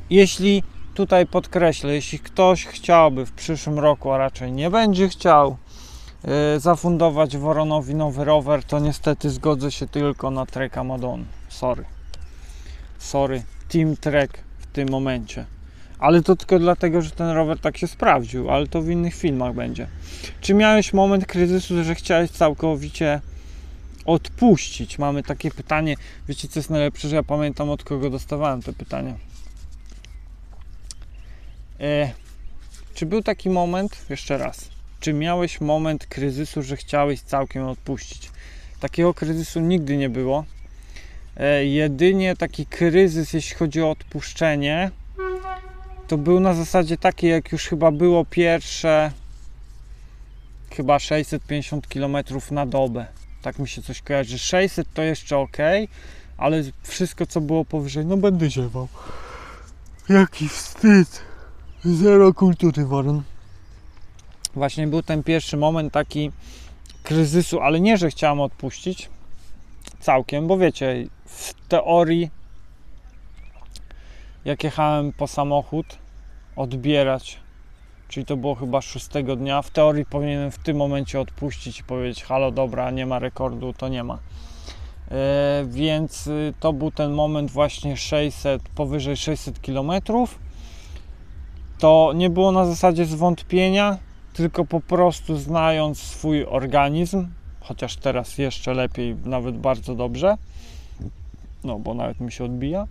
jeśli tutaj podkreślę, jeśli ktoś chciałby w przyszłym roku, a raczej nie będzie chciał, zafundować Woronowi nowy rower, to niestety zgodzę się tylko na Treka Madon. Sorry, Team Trek w tym momencie. Ale to tylko dlatego, że ten rower tak się sprawdził, ale to w innych filmach będzie. Czy miałeś moment kryzysu, że chciałeś całkowicie odpuścić? Mamy takie pytanie. Wiecie, co jest najlepsze, że ja pamiętam, od kogo dostawałem te pytania. Czy był taki moment, jeszcze raz, czy miałeś moment kryzysu, że chciałeś całkiem odpuścić? Takiego kryzysu nigdy nie było. Jedynie taki kryzys, jeśli chodzi o odpuszczenie, to był na zasadzie takiej, jak już chyba było pierwsze, chyba 650 km na dobę. Tak mi się coś kojarzy. 600 to jeszcze ok, ale wszystko, co było powyżej, no będę ziewał. Jaki wstyd. Zero kultury, Woron. Właśnie był ten pierwszy moment taki kryzysu, ale nie, że chciałem odpuścić całkiem, bo wiecie, w teorii jak jechałem po samochód odbierać, czyli to było chyba 6 dnia, w teorii powinienem w tym momencie odpuścić i powiedzieć: halo, dobra, nie ma rekordu, to nie ma. Więc to był ten moment właśnie 600, powyżej 600 km. To nie było na zasadzie zwątpienia, tylko po prostu znając swój organizm, chociaż teraz jeszcze lepiej, nawet bardzo dobrze, no bo nawet mi się odbija.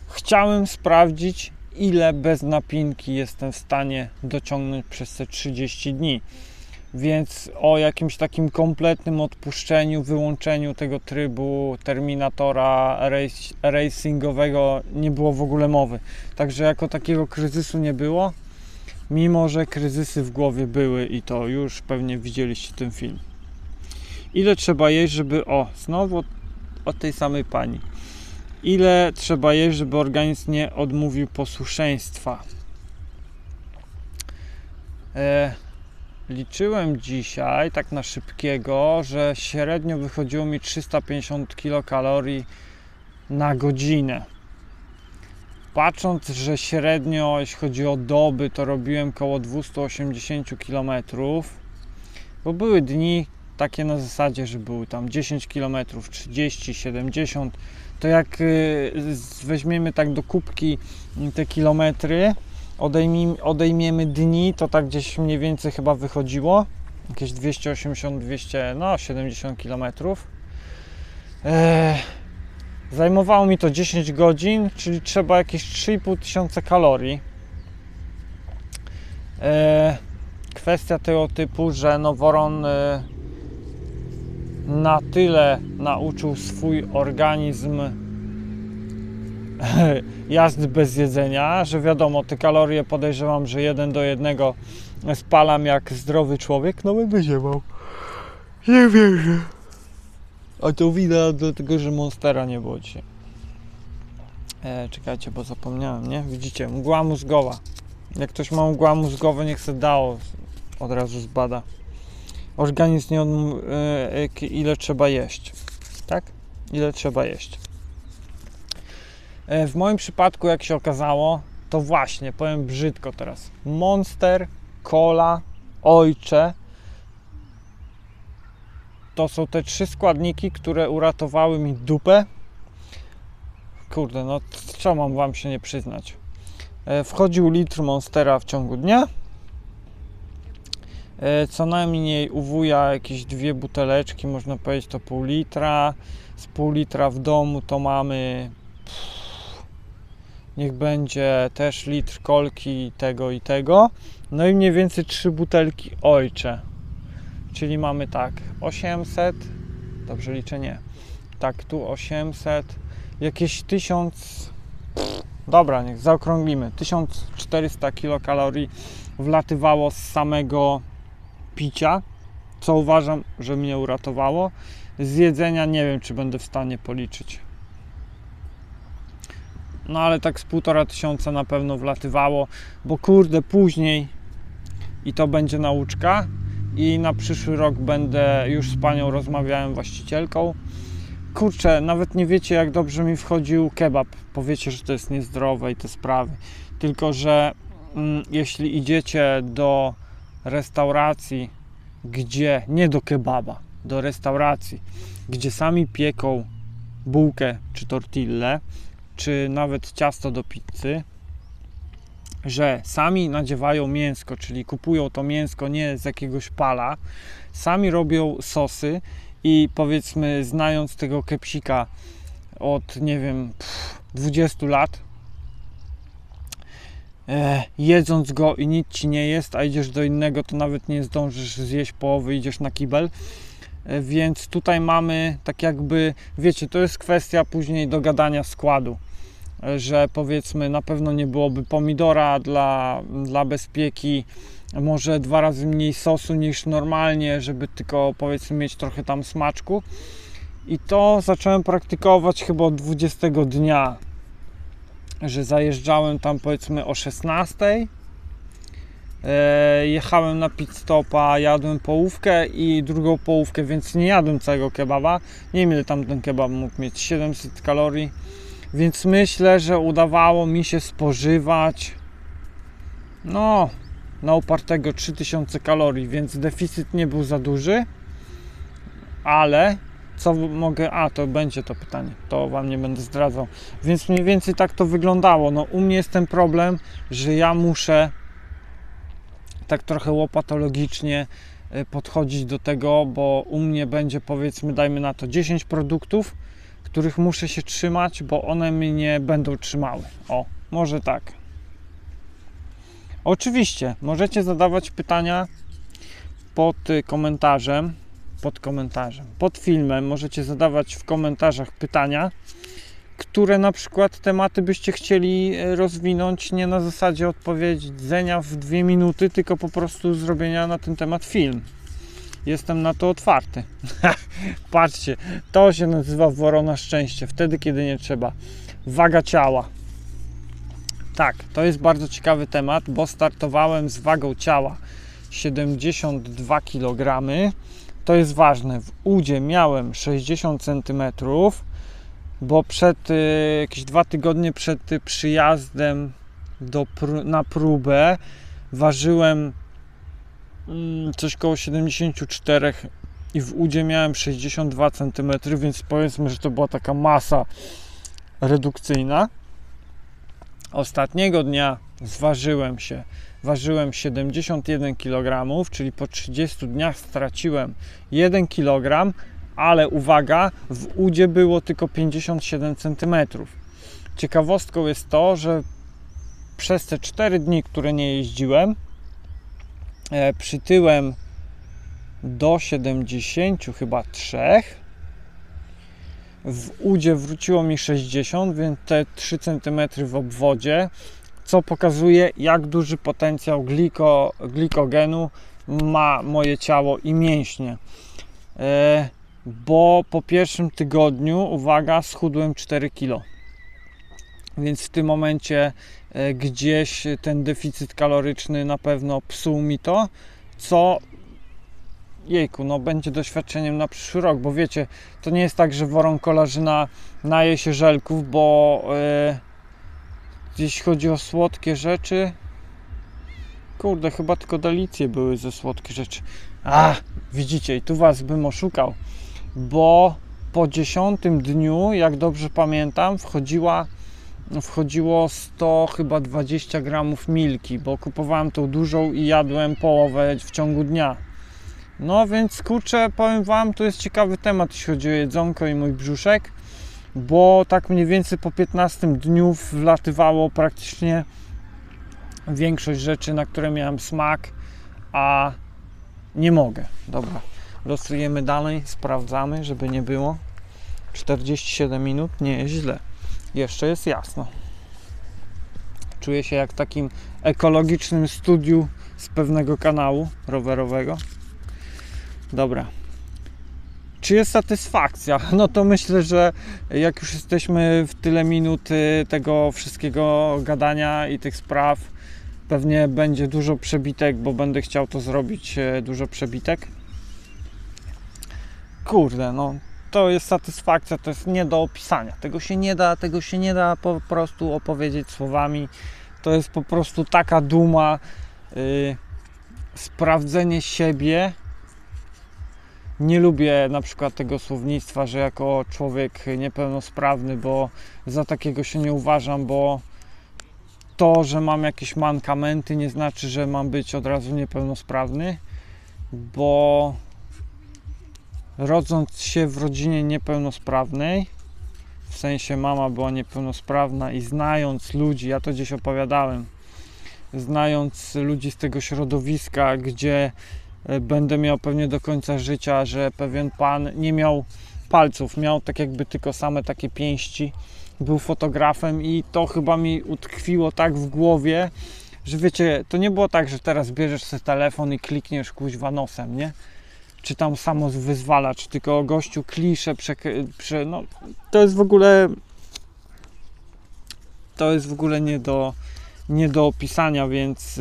Chciałem sprawdzić, ile bez napinki jestem w stanie dociągnąć przez te 30 dni. więc o jakimś takim kompletnym odpuszczeniu, wyłączeniu tego trybu Terminatora racingowego nie było w ogóle mowy. Także jako takiego kryzysu nie było, mimo że kryzysy w głowie były i to już pewnie widzieliście ten film. Ile trzeba jeść, żeby... O, znowu od tej samej pani. Ile trzeba jeść, żeby organizm nie odmówił posłuszeństwa? Liczyłem dzisiaj, tak na szybkiego, że średnio wychodziło mi 350 kilokalorii na godzinę. Patrząc, że średnio, jeśli chodzi o doby, to robiłem około 280 km, bo były dni takie na zasadzie, że były tam 10 km, 30, 70, to jak weźmiemy tak do kubki te kilometry, odejmiemy dni, to tak gdzieś mniej więcej chyba wychodziło jakieś 280-270 km. Zajmowało mi to 10 godzin, czyli trzeba jakieś 3500 kalorii. Kwestia tego typu, że noworon na tyle nauczył swój organizm jazdy bez jedzenia, że wiadomo, te kalorie podejrzewam, że 1 do 1 spalam jak zdrowy człowiek, no będę ziewał. Nie wierzę. A to widać dlatego, że Monstera nie było dzisiaj. Czekajcie, bo zapomniałem, nie? Widzicie, mgła mózgowa. Jak ktoś ma mgła mózgowa, niech se dało, od razu zbada. Organizm nie ile trzeba jeść, tak? Ile trzeba jeść. W moim przypadku, jak się okazało, to właśnie, powiem brzydko teraz, Monster, Cola, Ojcze to są te 3 składniki, które uratowały mi dupę. Kurde, no co mam wam się nie przyznać. Wchodził litr Monstera w ciągu dnia. Co najmniej u wuja jakieś 2 buteleczki, można powiedzieć to pół litra. Z pół litra w domu to mamy niech będzie też litr kolki tego i tego. No i mniej więcej 3 butelki Ojcze. Czyli mamy tak 800, dobrze liczę, nie. Tak, tu 800, jakieś 1000, dobra, niech zaokrąglimy, 1400 kilokalorii wlatywało z samego picia, co uważam, że mnie uratowało. Z jedzenia nie wiem, czy będę w stanie policzyć. No ale tak z 1500 na pewno wlatywało, bo kurde, później i to będzie nauczka i na przyszły rok będę, już z panią rozmawiałem, właścicielką. Kurczę, nawet nie wiecie, jak dobrze mi wchodził kebab. Powiecie, że to jest niezdrowe i te sprawy. Tylko że jeśli idziecie do restauracji, gdzie, nie do kebaba, do restauracji, gdzie sami pieką bułkę czy tortillę, czy nawet ciasto do pizzy, że sami nadziewają mięsko, czyli kupują to mięsko nie z jakiegoś pala, sami robią sosy i powiedzmy, znając tego kepsika od, nie wiem, 20 lat, jedząc go i nic ci nie jest, a idziesz do innego, to nawet nie zdążysz zjeść połowy, idziesz na kibel. Więc tutaj mamy tak jakby, wiecie, to jest kwestia później dogadania składu, że powiedzmy na pewno nie byłoby pomidora dla bezpieki, może 2 razy mniej sosu niż normalnie, żeby tylko powiedzmy mieć trochę tam smaczku. I to zacząłem praktykować chyba od 20 dnia, że zajeżdżałem tam powiedzmy o 16, jechałem na pit stopa, jadłem połówkę i drugą połówkę, więc nie jadłem całego kebaba. Nie wiem, ile tam ten kebab mógł mieć, 700 kalorii, więc myślę, że udawało mi się spożywać no na upartego 3000 kalorii, więc deficyt nie był za duży, ale co mogę, to będzie to pytanie, to wam nie będę zdradzał, więc mniej więcej tak to wyglądało. No u mnie jest ten problem, że ja muszę tak trochę łopatologicznie podchodzić do tego, bo u mnie będzie powiedzmy, dajmy na to 10 produktów, których muszę się trzymać, bo one mnie będą trzymały. O, może tak. Oczywiście, możecie zadawać pytania, pod filmem możecie zadawać w komentarzach pytania, które na przykład tematy byście chcieli rozwinąć nie na zasadzie odpowiedzenia w 2 minuty, tylko po prostu zrobienia na ten temat film. Jestem na to otwarty. Patrzcie, to się nazywa worona szczęście, wtedy kiedy nie trzeba. Waga ciała. Tak, to jest bardzo ciekawy temat, bo startowałem z wagą ciała 72 kg. To jest ważne. W udzie miałem 60 cm, bo jakieś 2 tygodnie przed przyjazdem na próbę ważyłem coś koło 74 i w udzie miałem 62 cm, więc powiedzmy, że to była taka masa redukcyjna. Ostatniego dnia zważyłem się, ważyłem 71 kg, czyli po 30 dniach straciłem 1 kg, ale uwaga, w udzie było tylko 57 cm. Ciekawostką jest to, że przez te 4 dni, które nie jeździłem, przytyłem do 70 chyba 3. W udzie wróciło mi 60, więc te 3 cm w obwodzie, co pokazuje, jak duży potencjał glikogenu ma moje ciało i mięśnie. Bo po pierwszym tygodniu, uwaga, schudłem 4 kg. Więc w tym momencie gdzieś ten deficyt kaloryczny na pewno psuł mi to, co jejku, no będzie doświadczeniem na przyszły rok, bo wiecie, to nie jest tak, że woron kolarzyna naje się żelków, bo jeśli chodzi o słodkie rzeczy, kurde, chyba tylko delicje były ze słodkich rzeczy. Widzicie, i tu was bym oszukał, bo po 10 dniu, jak dobrze pamiętam, wchodziło 100 chyba 20 gramów milki, bo kupowałem tą dużą i jadłem połowę w ciągu dnia. No więc kurczę, powiem wam, to jest ciekawy temat, jeśli chodzi o jedzonko i mój brzuszek, bo tak mniej więcej po 15 dniu wlatywało praktycznie większość rzeczy, na które miałem smak, a nie mogę. Dobra, losujemy dalej, sprawdzamy, żeby nie było. 47 minut, nie jest źle. Jeszcze jest jasno. Czuję się jak w takim ekologicznym studiu z pewnego kanału rowerowego. Dobra. Czy jest satysfakcja? No to myślę, że jak już jesteśmy w tyle minut tego wszystkiego gadania i tych spraw, pewnie będzie dużo przebitek, bo będę chciał to zrobić, dużo przebitek. Kurde, no to jest satysfakcja, to jest nie do opisania. Tego się nie da po prostu opowiedzieć słowami. To jest po prostu taka duma, sprawdzenie siebie. Nie lubię na przykład tego słownictwa, że jako człowiek niepełnosprawny, bo za takiego się nie uważam, bo to, że mam jakieś mankamenty, nie znaczy, że mam być od razu niepełnosprawny, bo rodząc się w rodzinie niepełnosprawnej, w sensie mama była niepełnosprawna i znając ludzi, ja to gdzieś opowiadałem, znając ludzi z tego środowiska, gdzie będę miał pewnie do końca życia, że pewien pan nie miał palców, miał tak jakby tylko same takie pięści, był fotografem i to chyba mi utkwiło tak w głowie, że wiecie, to nie było tak, że teraz bierzesz sobie telefon i klikniesz kuźwa nosem, nie? Czy tam samo wyzwalacz, tylko gościu klisze, no to jest w ogóle nie do opisania, więc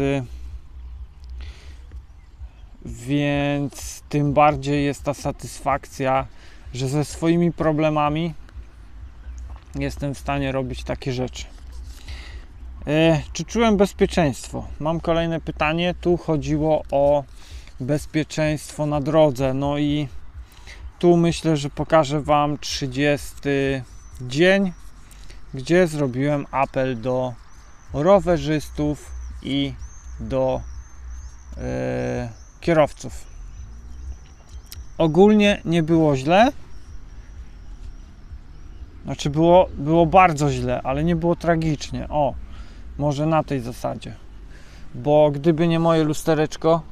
tym bardziej jest ta satysfakcja, że ze swoimi problemami jestem w stanie robić takie rzeczy. Czy czułem bezpieczeństwo? Mam kolejne pytanie. Tu chodziło o bezpieczeństwo na drodze. No i tu myślę, że pokażę wam 30 dzień, gdzie zrobiłem apel do rowerzystów i do kierowców. Ogólnie nie było źle. Znaczy było bardzo źle, ale nie było tragicznie. O, może na tej zasadzie. Bo gdyby nie moje lustereczko,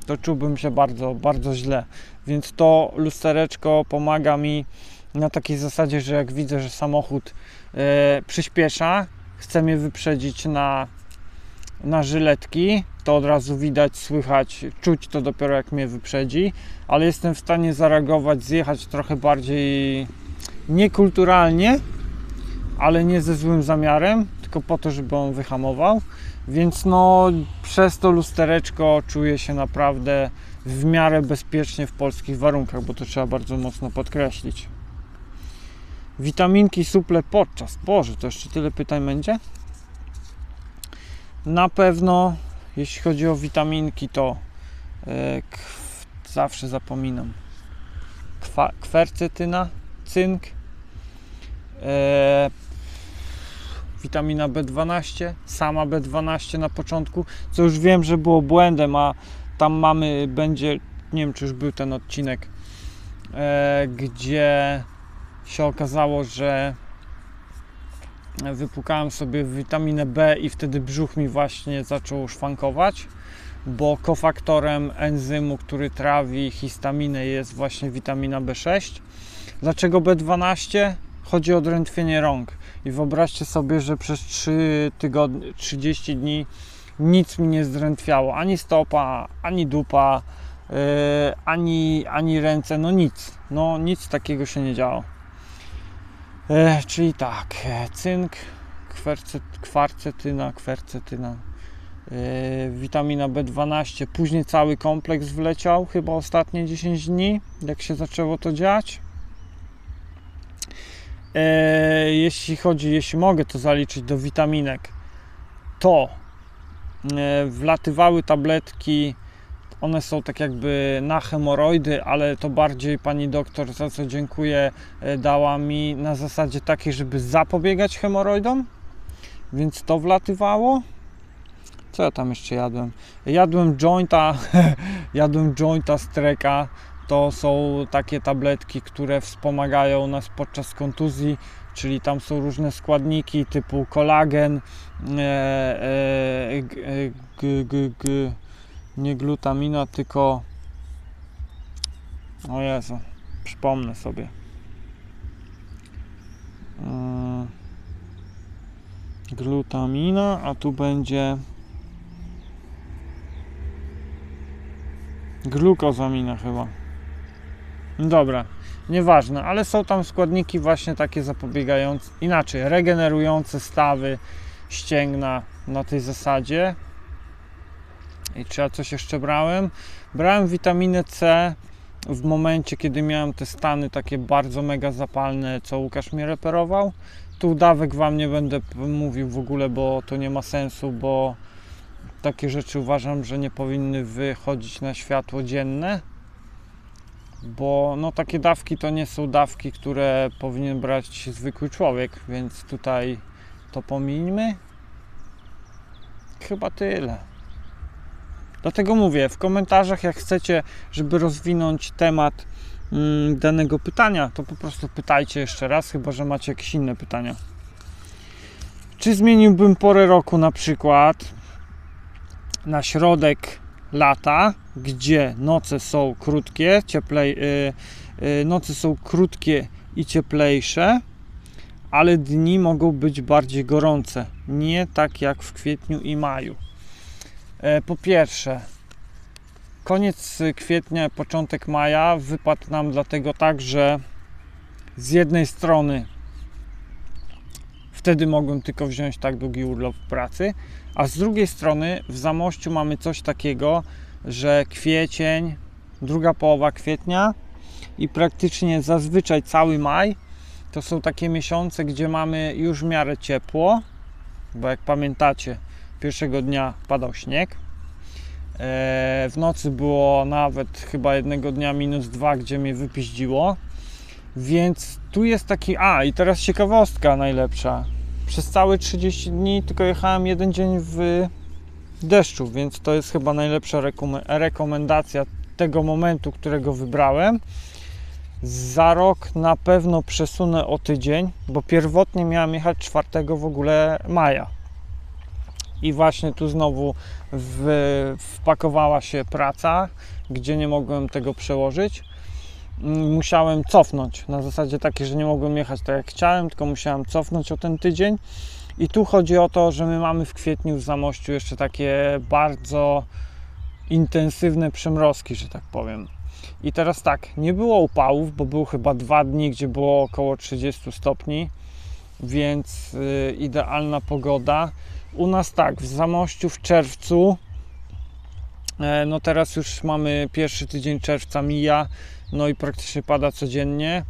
to czułbym się bardzo, bardzo źle. Więc to lustereczko pomaga mi na takiej zasadzie, że jak widzę, że samochód przyspiesza, chce mnie wyprzedzić na żyletki, to od razu widać, słychać, czuć to dopiero jak mnie wyprzedzi, ale jestem w stanie zareagować, zjechać trochę bardziej niekulturalnie, ale nie ze złym zamiarem, tylko po to, żeby on wyhamował. Więc no przez to lustereczko czuję się naprawdę w miarę bezpiecznie w polskich warunkach, bo to trzeba bardzo mocno podkreślić. Witaminki, suple podczas. Boże, to jeszcze tyle pytań będzie? Na pewno, jeśli chodzi o witaminki, to zawsze zapominam. Kwercetyna, cynk, witamina B12, sama B12 na początku, co już wiem, że było błędem, a tam będzie, nie wiem, czy już był ten odcinek, gdzie się okazało, że wypłukałem sobie witaminę B i wtedy brzuch mi właśnie zaczął szwankować, bo kofaktorem enzymu, który trawi histaminę, jest właśnie witamina B6. Dlaczego B12? Chodzi o drętwienie rąk. I wyobraźcie sobie, że przez 3 tygodnie, 30 dni nic mi nie zdrętwiało. Ani stopa, ani dupa, ani ręce, no nic. No nic takiego się nie działo. Czyli tak, cynk, kwarcetyna, witamina B12, później cały kompleks wleciał, chyba ostatnie 10 dni, jak się zaczęło to dziać. Jeśli mogę to zaliczyć do witaminek, to wlatywały tabletki, one są tak jakby na hemoroidy, ale to bardziej pani doktor, za co dziękuję, dała mi na zasadzie takiej, żeby zapobiegać hemoroidom, więc to wlatywało. Co ja tam jeszcze jadłem? Jadłem jointa Streka. To są takie tabletki, które wspomagają nas podczas kontuzji, czyli tam są różne składniki typu kolagen, nie glutamina, tylko o Jezu, przypomnę sobie. Glutamina, a tu będzie glukozamina chyba. Dobra, nieważne, ale są tam składniki właśnie takie zapobiegające, inaczej, regenerujące stawy, ścięgna na tej zasadzie. I czy ja coś jeszcze brałem? Brałem witaminę C w momencie, kiedy miałem te stany takie bardzo mega zapalne, co Łukasz mnie reperował. Tu dawek wam nie będę mówił w ogóle, bo to nie ma sensu, bo takie rzeczy uważam, że nie powinny wychodzić na światło dzienne, bo no takie dawki to nie są dawki, które powinien brać zwykły człowiek, więc tutaj to pomińmy. Chyba tyle. Dlatego mówię, w komentarzach, jak chcecie, żeby rozwinąć temat danego pytania, to po prostu pytajcie jeszcze raz, chyba że macie jakieś inne pytania. Czy zmieniłbym porę roku na przykład na środek lata, gdzie noce są krótkie, noce są krótkie i cieplejsze, ale dni mogą być bardziej gorące, nie tak jak w kwietniu i maju. Po pierwsze, koniec kwietnia, początek maja wypadł nam dlatego tak, że z jednej strony wtedy mogłem tylko wziąć tak długi urlop w pracy, a z drugiej strony w Zamościu mamy coś takiego, że kwiecień, druga połowa kwietnia i praktycznie zazwyczaj cały maj to są takie miesiące, gdzie mamy już w miarę ciepło, bo jak pamiętacie, pierwszego dnia padał śnieg. W nocy było nawet chyba jednego dnia -2, gdzie mnie wypiździło. Więc tu jest taki... i teraz ciekawostka najlepsza. Przez całe 30 dni tylko jechałem jeden dzień w deszczu, więc to jest chyba najlepsza rekomendacja tego momentu, którego wybrałem. Za rok na pewno przesunę o tydzień, bo pierwotnie miałem jechać 4 w ogóle maja. I właśnie tu znowu wpakowała się praca, gdzie nie mogłem tego przełożyć. Musiałem cofnąć, na zasadzie takiej, że nie mogłem jechać tak jak chciałem, tylko musiałem cofnąć o ten tydzień. I tu chodzi o to, że my mamy w kwietniu w Zamościu jeszcze takie bardzo intensywne przymrozki, że tak powiem. I teraz tak, nie było upałów, bo było chyba 2 dni, gdzie było około 30 stopni, więc idealna pogoda. U nas tak, w Zamościu w czerwcu, no teraz już mamy pierwszy tydzień czerwca mija, no i praktycznie pada codziennie.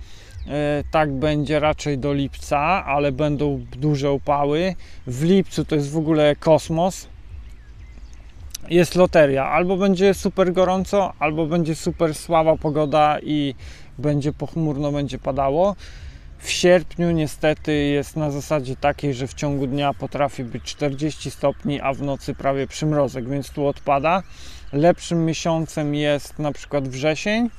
Tak będzie raczej do lipca, ale będą duże upały. W lipcu to jest w ogóle kosmos. Jest loteria. Albo będzie super gorąco, albo będzie super słaba pogoda i będzie pochmurno, będzie padało. W sierpniu niestety jest na zasadzie takiej, że w ciągu dnia potrafi być 40 stopni, a w nocy prawie przymrozek, więc tu odpada. Lepszym miesiącem jest na przykład wrzesień,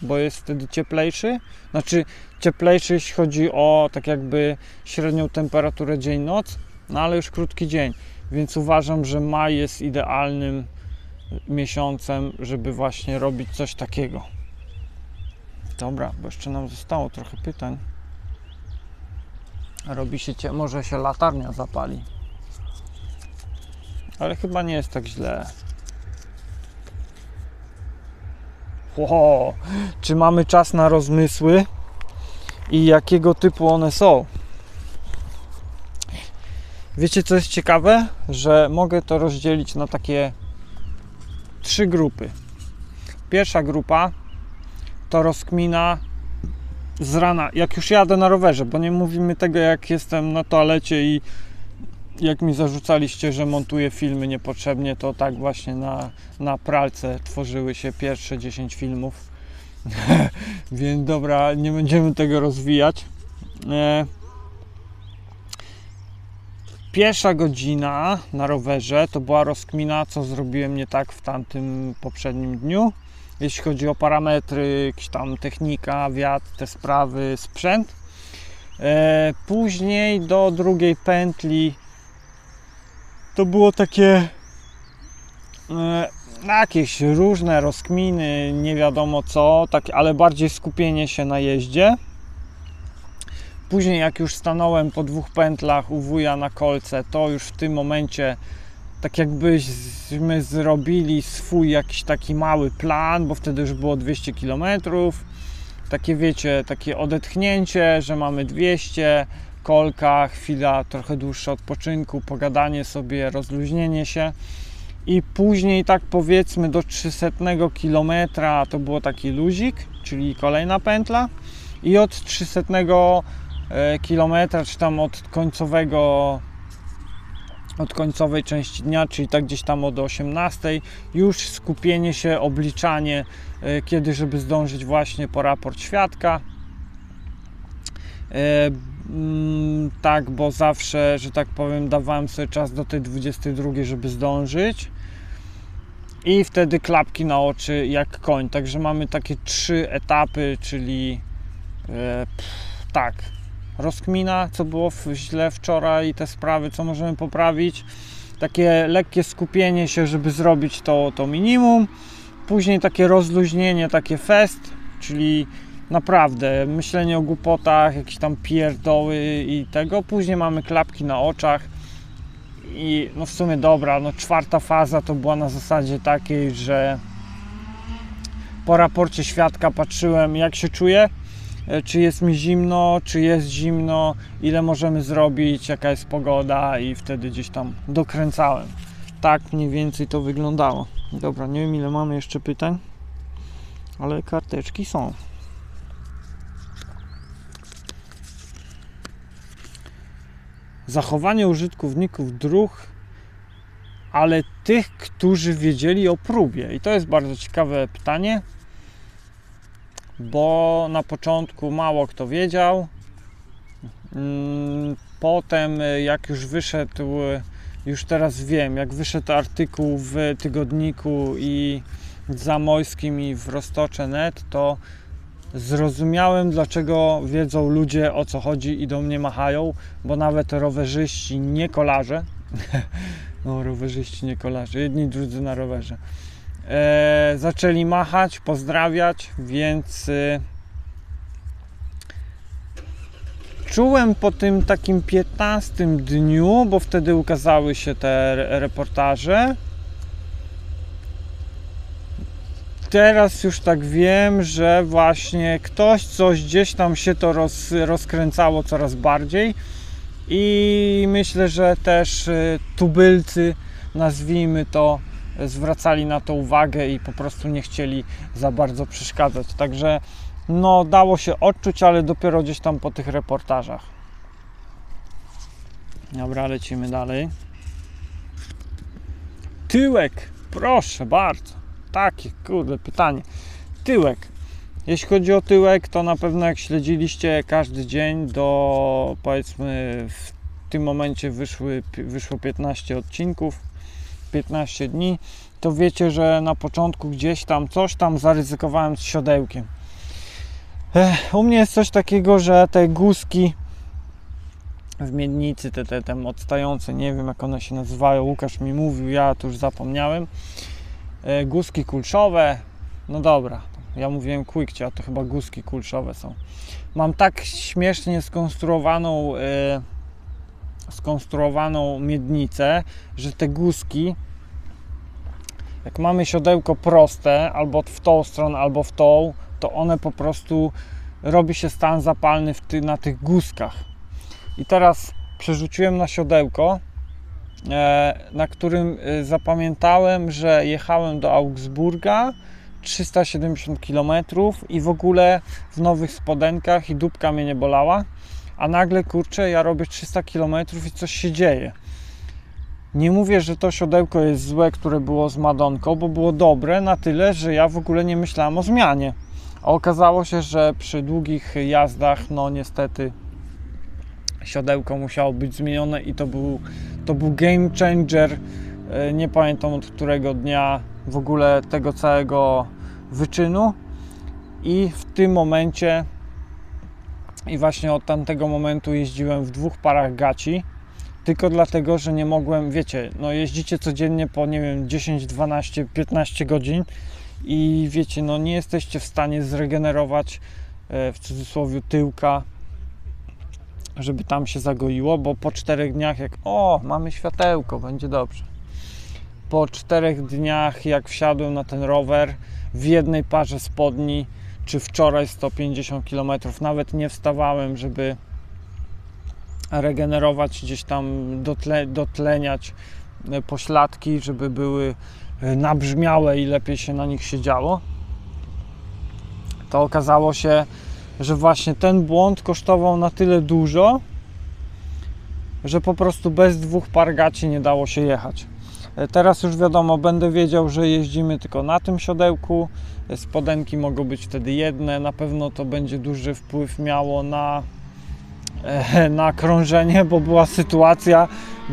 bo jest wtedy cieplejszy. Znaczy cieplejszy, jeśli chodzi o tak jakby średnią temperaturę dzień-noc, no ale już krótki dzień. Więc uważam, że maj jest idealnym miesiącem, żeby właśnie robić coś takiego. Dobra, bo jeszcze nam zostało trochę pytań. Robi się może się latarnia zapali. Ale chyba nie jest tak źle. Wow, czy mamy czas na rozmysły i jakiego typu one są? Wiecie, co jest ciekawe? Że mogę to rozdzielić na takie 3 grupy. Pierwsza grupa to rozkmina z rana, jak już jadę na rowerze, bo nie mówimy tego, jak jestem na toalecie i jak mi zarzucaliście, że montuję filmy niepotrzebnie, to tak właśnie na pralce tworzyły się pierwsze 10 filmów. Więc dobra, nie będziemy tego rozwijać. Pierwsza godzina na rowerze to była rozkmina, co zrobiłem nie tak w tamtym poprzednim dniu, jeśli chodzi o parametry, jakieś tam technika, wiatr, te sprawy, sprzęt. Później do drugiej pętli to było takie jakieś różne rozkminy, nie wiadomo co, tak, ale bardziej skupienie się na jeździe. Później jak już stanąłem po 2 pętlach u wuja na kolce, to już w tym momencie tak jakbyśmy zrobili swój jakiś taki mały plan, bo wtedy już było 200 km. Takie wiecie, takie odetchnięcie, że mamy 200, kolka, chwila trochę dłuższe odpoczynku, pogadanie sobie, rozluźnienie się. I później tak powiedzmy do 300 km to było taki luzik, czyli kolejna pętla. I od 300 kilometra, czy tam od końcowej części dnia, czyli tak gdzieś tam od 18, już skupienie się, obliczanie, kiedy żeby zdążyć właśnie po raport świadka. Tak, bo zawsze, że tak powiem, dawałem sobie czas do tej 22, żeby zdążyć. I wtedy klapki na oczy jak koń. Także mamy takie 3 etapy, czyli tak, rozkmina, co było źle wczoraj, te sprawy, co możemy poprawić, takie lekkie skupienie się, żeby zrobić to minimum, później takie rozluźnienie, takie fest, czyli naprawdę myślenie o głupotach, jakieś tam pierdoły i tego, później mamy klapki na oczach i no w sumie dobra, no 4. faza to była na zasadzie takiej, że po raporcie świadka patrzyłem, jak się czuję, czy jest mi zimno, czy jest zimno, ile możemy zrobić, jaka jest pogoda, i wtedy gdzieś tam dokręcałem. Tak mniej więcej to wyglądało. Dobra, nie wiem ile mamy jeszcze pytań, ale karteczki są. Zachowanie użytkowników dróg, ale tych, którzy wiedzieli o próbie. I to jest bardzo ciekawe pytanie, bo na początku mało kto wiedział. Potem jak już wyszedł, już teraz wiem, jak wyszedł artykuł w tygodniku i w Zamojskim i w Roztocze.net, to zrozumiałem, dlaczego wiedzą ludzie, o co chodzi i do mnie machają, bo nawet rowerzyści, nie kolarze, No, rowerzyści, nie kolarze, jedni drudzy na rowerze. Zaczęli machać, pozdrawiać, więc czułem po tym takim 15 dniu, bo wtedy ukazały się te reportaże. Teraz już tak wiem, że właśnie ktoś coś gdzieś tam się to rozkręcało coraz bardziej i myślę, że też tubylcy, nazwijmy to, zwracali na to uwagę i po prostu nie chcieli za bardzo przeszkadzać. Także no, dało się odczuć, ale dopiero gdzieś tam po tych reportażach. Dobra, lecimy dalej. Tyłek, proszę bardzo. Takie, kurde, pytanie. Tyłek. Jeśli chodzi o tyłek, to na pewno jak śledziliście każdy dzień do, powiedzmy, w tym momencie wyszło 15 odcinków, 15 dni, to wiecie, że na początku gdzieś tam coś tam zaryzykowałem z siodełkiem. U mnie jest coś takiego, że te guzki w miednicy, te odstające, nie wiem jak one się nazywają, Łukasz mi mówił, ja to już zapomniałem. Guzki kulszowe, no dobra, ja mówiłem quickcie, a to chyba guzki kulszowe są. Mam tak śmiesznie skonstruowaną miednicę, że te guzki, jak mamy siodełko proste, albo w tą stronę, albo w tą, to one po prostu robi się stan zapalny na tych guzkach. I teraz przerzuciłem na siodełko, na którym zapamiętałem, że jechałem do Augsburga 370 km i w ogóle w nowych spodenkach i dupka mnie nie bolała, a nagle, kurczę, ja robię 300 km i coś się dzieje. Nie mówię, że to siodełko jest złe, które było z Madonką, bo było dobre na tyle, że ja w ogóle nie myślałem o zmianie. A okazało się, że przy długich jazdach, no niestety, siodełko musiało być zmienione i to był game changer. Nie pamiętam od którego dnia w ogóle tego całego wyczynu i w tym momencie i właśnie od tamtego momentu jeździłem w 2 parach gaci, tylko dlatego, że nie mogłem, wiecie, no jeździcie codziennie po, nie wiem, 10, 12, 15 godzin i wiecie, no nie jesteście w stanie zregenerować w cudzysłowie tyłka, żeby tam się zagoiło, bo po 4 dniach mamy światełko, będzie dobrze. Po 4 dniach jak wsiadłem na ten rower w jednej parze spodni, czy wczoraj 150 km, nawet nie wstawałem, żeby regenerować gdzieś tam, dotleniać pośladki, żeby były nabrzmiałe i lepiej się na nich siedziało. To okazało się, że właśnie ten błąd kosztował na tyle dużo, że po prostu bez 2 par gaci nie dało się jechać. Teraz już wiadomo, będę wiedział, że jeździmy tylko na tym siodełku, spodenki mogą być wtedy jedne, na pewno to będzie duży wpływ miało na krążenie, bo była sytuacja,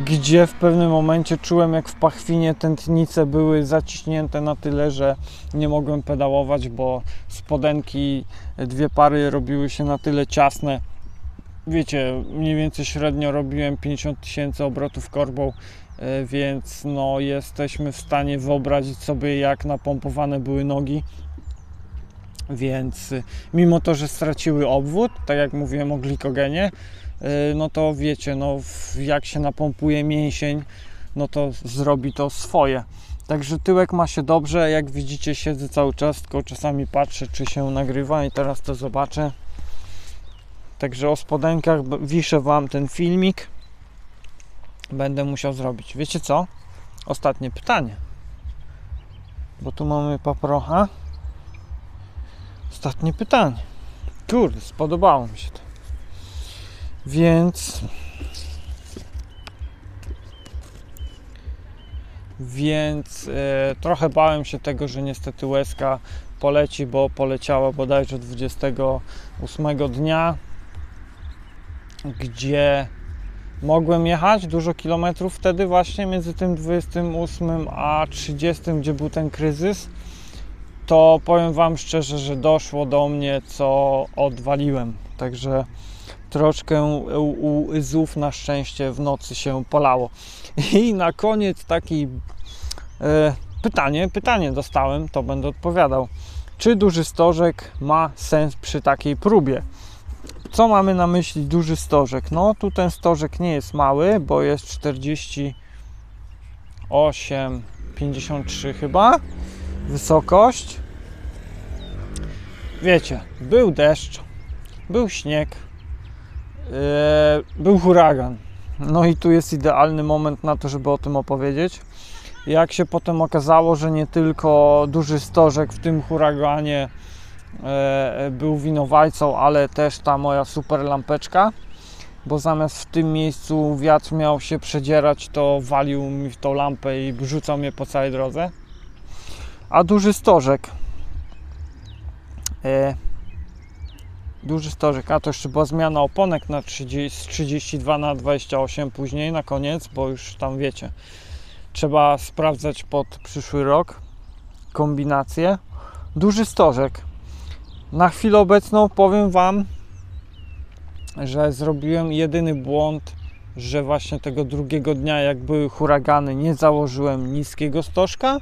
gdzie w pewnym momencie czułem, jak w pachwinie tętnice były zaciśnięte na tyle, że nie mogłem pedałować, bo spodenki, 2 pary robiły się na tyle ciasne. Wiecie, mniej więcej średnio robiłem 50 000 obrotów korbą, więc no jesteśmy w stanie wyobrazić sobie, jak napompowane były nogi. Więc mimo to, że straciły obwód, tak jak mówiłem o glikogenie, no to wiecie, no jak się napompuje mięsień, no to zrobi to swoje. Także tyłek ma się dobrze, jak widzicie siedzę cały czas, tylko czasami patrzę, czy się nagrywa i teraz to zobaczę. Także o spodenkach wiszę Wam ten filmik, będę musiał zrobić. Wiecie co? Ostatnie pytanie, bo tu mamy paprocha. Ostatnie pytanie. Kurde, spodobało mi się to. Więc trochę bałem się tego, że niestety łezka poleci, bo poleciała bodajże 28 dnia, gdzie mogłem jechać dużo kilometrów wtedy właśnie między tym 28 a 30, gdzie był ten kryzys. To powiem Wam szczerze, że doszło do mnie, co odwaliłem. Także troszkę u zów na szczęście w nocy się palało. I na koniec taki pytanie dostałem, to będę odpowiadał. Czy duży stożek ma sens przy takiej próbie? Co mamy na myśli duży stożek? No tu ten stożek nie jest mały, bo jest 48,53 chyba wysokość. Wiecie, był deszcz, był śnieg, był huragan. No i tu jest idealny moment na to, żeby o tym opowiedzieć. Jak się potem okazało, że nie tylko duży stożek w tym huraganie był winowajcą, ale też ta moja super lampeczka, bo zamiast w tym miejscu wiatr miał się przedzierać, to walił mi w tą lampę i rzucał mnie po całej drodze. A duży stożek, a to jeszcze była zmiana oponek na 30, z 32 na 28 później na koniec, bo już tam wiecie, trzeba sprawdzać pod przyszły rok kombinację. Duży stożek. Na chwilę obecną powiem Wam, że zrobiłem jedyny błąd, że właśnie tego drugiego dnia, jak były huragany, nie założyłem niskiego stożka,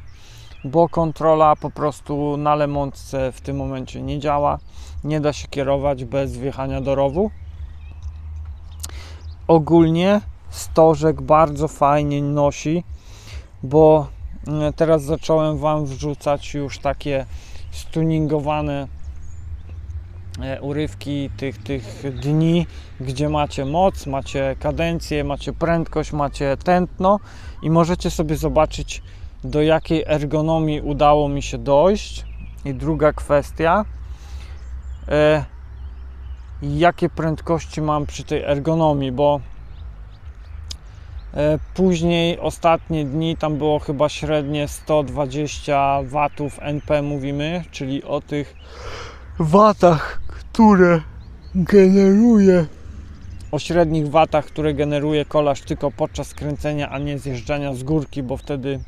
bo kontrola po prostu na lemontce w tym momencie nie działa. Nie da się kierować bez wjechania do rowu. Ogólnie stożek bardzo fajnie nosi, bo teraz zacząłem Wam wrzucać już takie stuningowane urywki tych dni, gdzie macie moc, macie kadencję, macie prędkość, macie tętno i możecie sobie zobaczyć, do jakiej ergonomii udało mi się dojść. I druga kwestia, jakie prędkości mam przy tej ergonomii, bo później ostatnie dni tam było chyba średnie 120 watów NP mówimy, czyli o tych watach, które generuje, o średnich watach, które generuje kolarz tylko podczas kręcenia, a nie zjeżdżania z górki, bo wtedy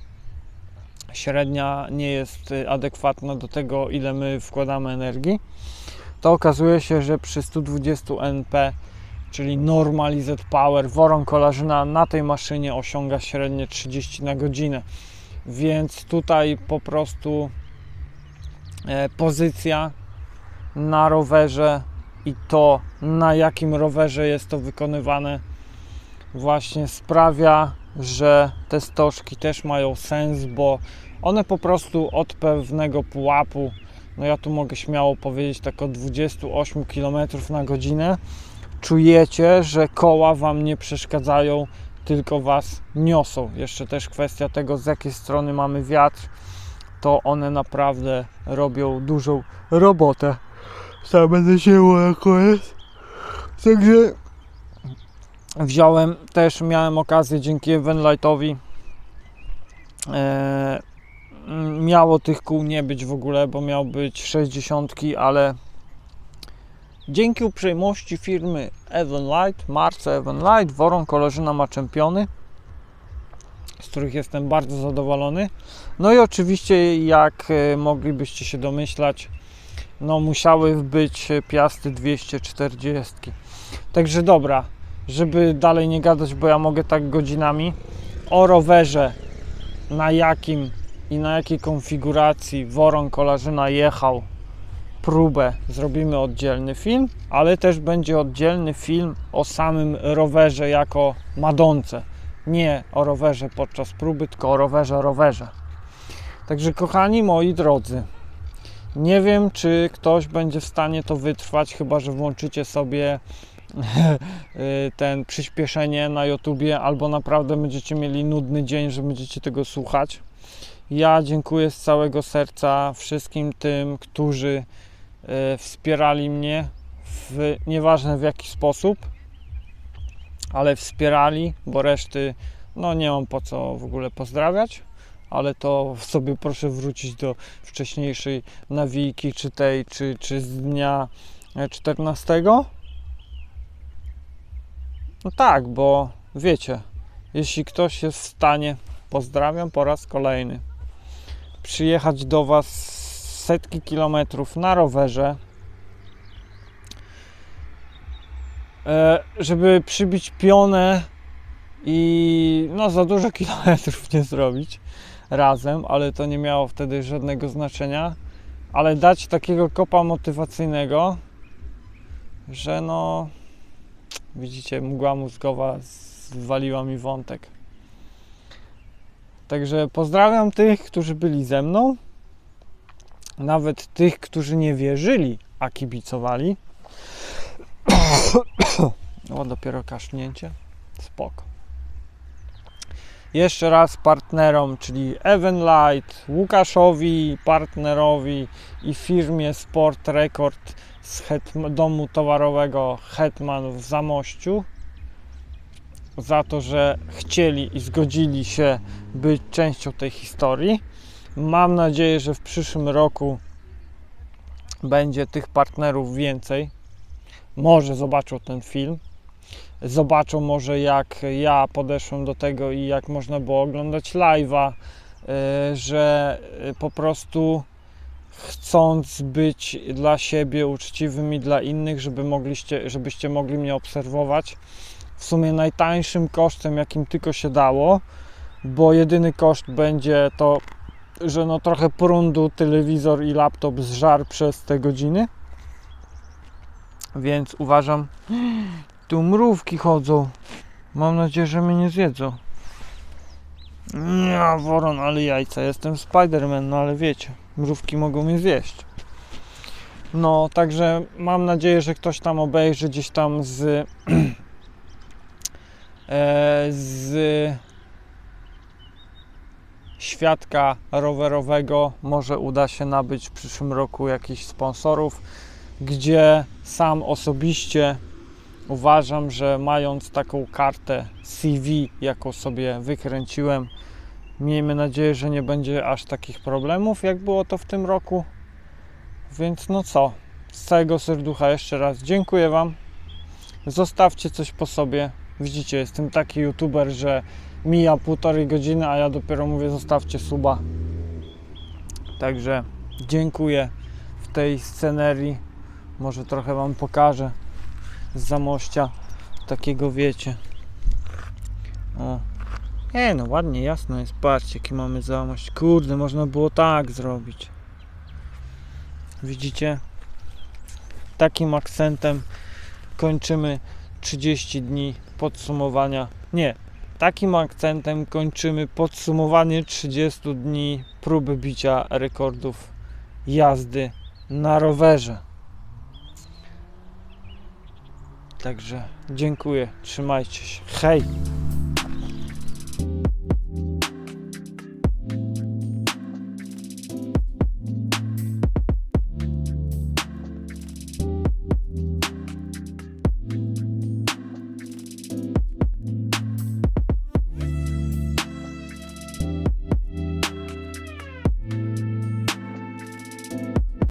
średnia nie jest adekwatna do tego, ile my wkładamy energii. To okazuje się, że przy 120 NP, czyli Normalized Power, woron kolarzyna na tej maszynie osiąga średnie 30 na godzinę. Więc tutaj po prostu pozycja na rowerze i to, na jakim rowerze jest to wykonywane, właśnie sprawia, że te stożki też mają sens, bo one po prostu od pewnego pułapu, no ja tu mogę śmiało powiedzieć tak od 28 km na godzinę, czujecie, że koła Wam nie przeszkadzają, tylko Was niosą. Jeszcze też kwestia tego, z jakiej strony mamy wiatr, to one naprawdę robią dużą robotę. Sam będę się jako jest. Także miałem okazję dzięki Evenlightowi. Miało tych kół nie być w ogóle, bo miał być 60, ale dzięki uprzejmości firmy Evenlight, marce Evenlight, woron kolarzyna ma czempiony, z których jestem bardzo zadowolony. No i oczywiście, jak moglibyście się domyślać, no musiały być Piasty 240. Także dobra, żeby dalej nie gadać, bo ja mogę tak godzinami, o rowerze, na jakim i na jakiej konfiguracji woron kolarzyna jechał próbę, zrobimy oddzielny film, ale też będzie oddzielny film o samym rowerze jako madonce. Nie o rowerze podczas próby, tylko o rowerze. Także kochani moi drodzy, nie wiem, czy ktoś będzie w stanie to wytrwać, chyba że włączycie sobie ten przyspieszenie na YouTubie, albo naprawdę będziecie mieli nudny dzień, że będziecie tego słuchać. Ja dziękuję z całego serca wszystkim tym, którzy wspierali mnie, nieważne w jaki sposób, ale wspierali, bo reszty no nie mam po co w ogóle pozdrawiać, ale to sobie proszę wrócić do wcześniejszej nawijki, czy z dnia 14. No tak, bo wiecie, jeśli ktoś jest w stanie, pozdrawiam po raz kolejny, przyjechać do Was setki kilometrów na rowerze, żeby przybić pionę i no za dużo kilometrów nie zrobić razem, ale to nie miało wtedy żadnego znaczenia, ale dać takiego kopa motywacyjnego, że no widzicie, mgła mózgowa zwaliła mi wątek. Także pozdrawiam tych, którzy byli ze mną, nawet tych, którzy nie wierzyli, a kibicowali. O, dopiero kasznięcie. Spoko. Jeszcze raz partnerom, czyli Evenlight, Łukaszowi, partnerowi i firmie Sport Record z domu towarowego Hetman w Zamościu za to, że chcieli i zgodzili się być częścią tej historii. Mam nadzieję, że w przyszłym roku będzie tych partnerów więcej. Może zobaczą ten film. Zobaczą może, jak ja podeszłem do tego i jak można było oglądać live'a, że po prostu chcąc być dla siebie uczciwym i dla innych, żebyście mogli mnie obserwować w sumie najtańszym kosztem, jakim tylko się dało, bo jedyny koszt będzie to, że no trochę prądu telewizor i laptop zżar przez te godziny, więc uważam. Tu mrówki chodzą. Mam nadzieję, że mnie nie zjedzą. Nie, woron, ale jajca. Jestem Spider-Man, no ale wiecie, mrówki mogą mnie zjeść. No, także mam nadzieję, że ktoś tam obejrzy gdzieś tam z świadka rowerowego. Może uda się nabyć w przyszłym roku jakichś sponsorów, gdzie sam osobiście uważam, że mając taką kartę CV, jaką sobie wykręciłem, miejmy nadzieję, że nie będzie aż takich problemów, jak było to w tym roku. Więc no co, z całego serducha jeszcze raz dziękuję Wam. Zostawcie coś po sobie. Widzicie, jestem taki youtuber, że mija 1,5 godziny, a ja dopiero mówię, zostawcie suba. Także dziękuję w tej scenerii. Może trochę Wam pokażę z Zamościa, takiego wiecie. O. No ładnie, jasno jest, patrzcie jaki mamy Zamość. Kurde, można było tak zrobić. Widzicie? Takim akcentem kończymy 30 dni podsumowania. Nie, takim akcentem kończymy podsumowanie 30 dni próby bicia rekordów jazdy na rowerze. Także dziękuję, trzymajcie się. Hej!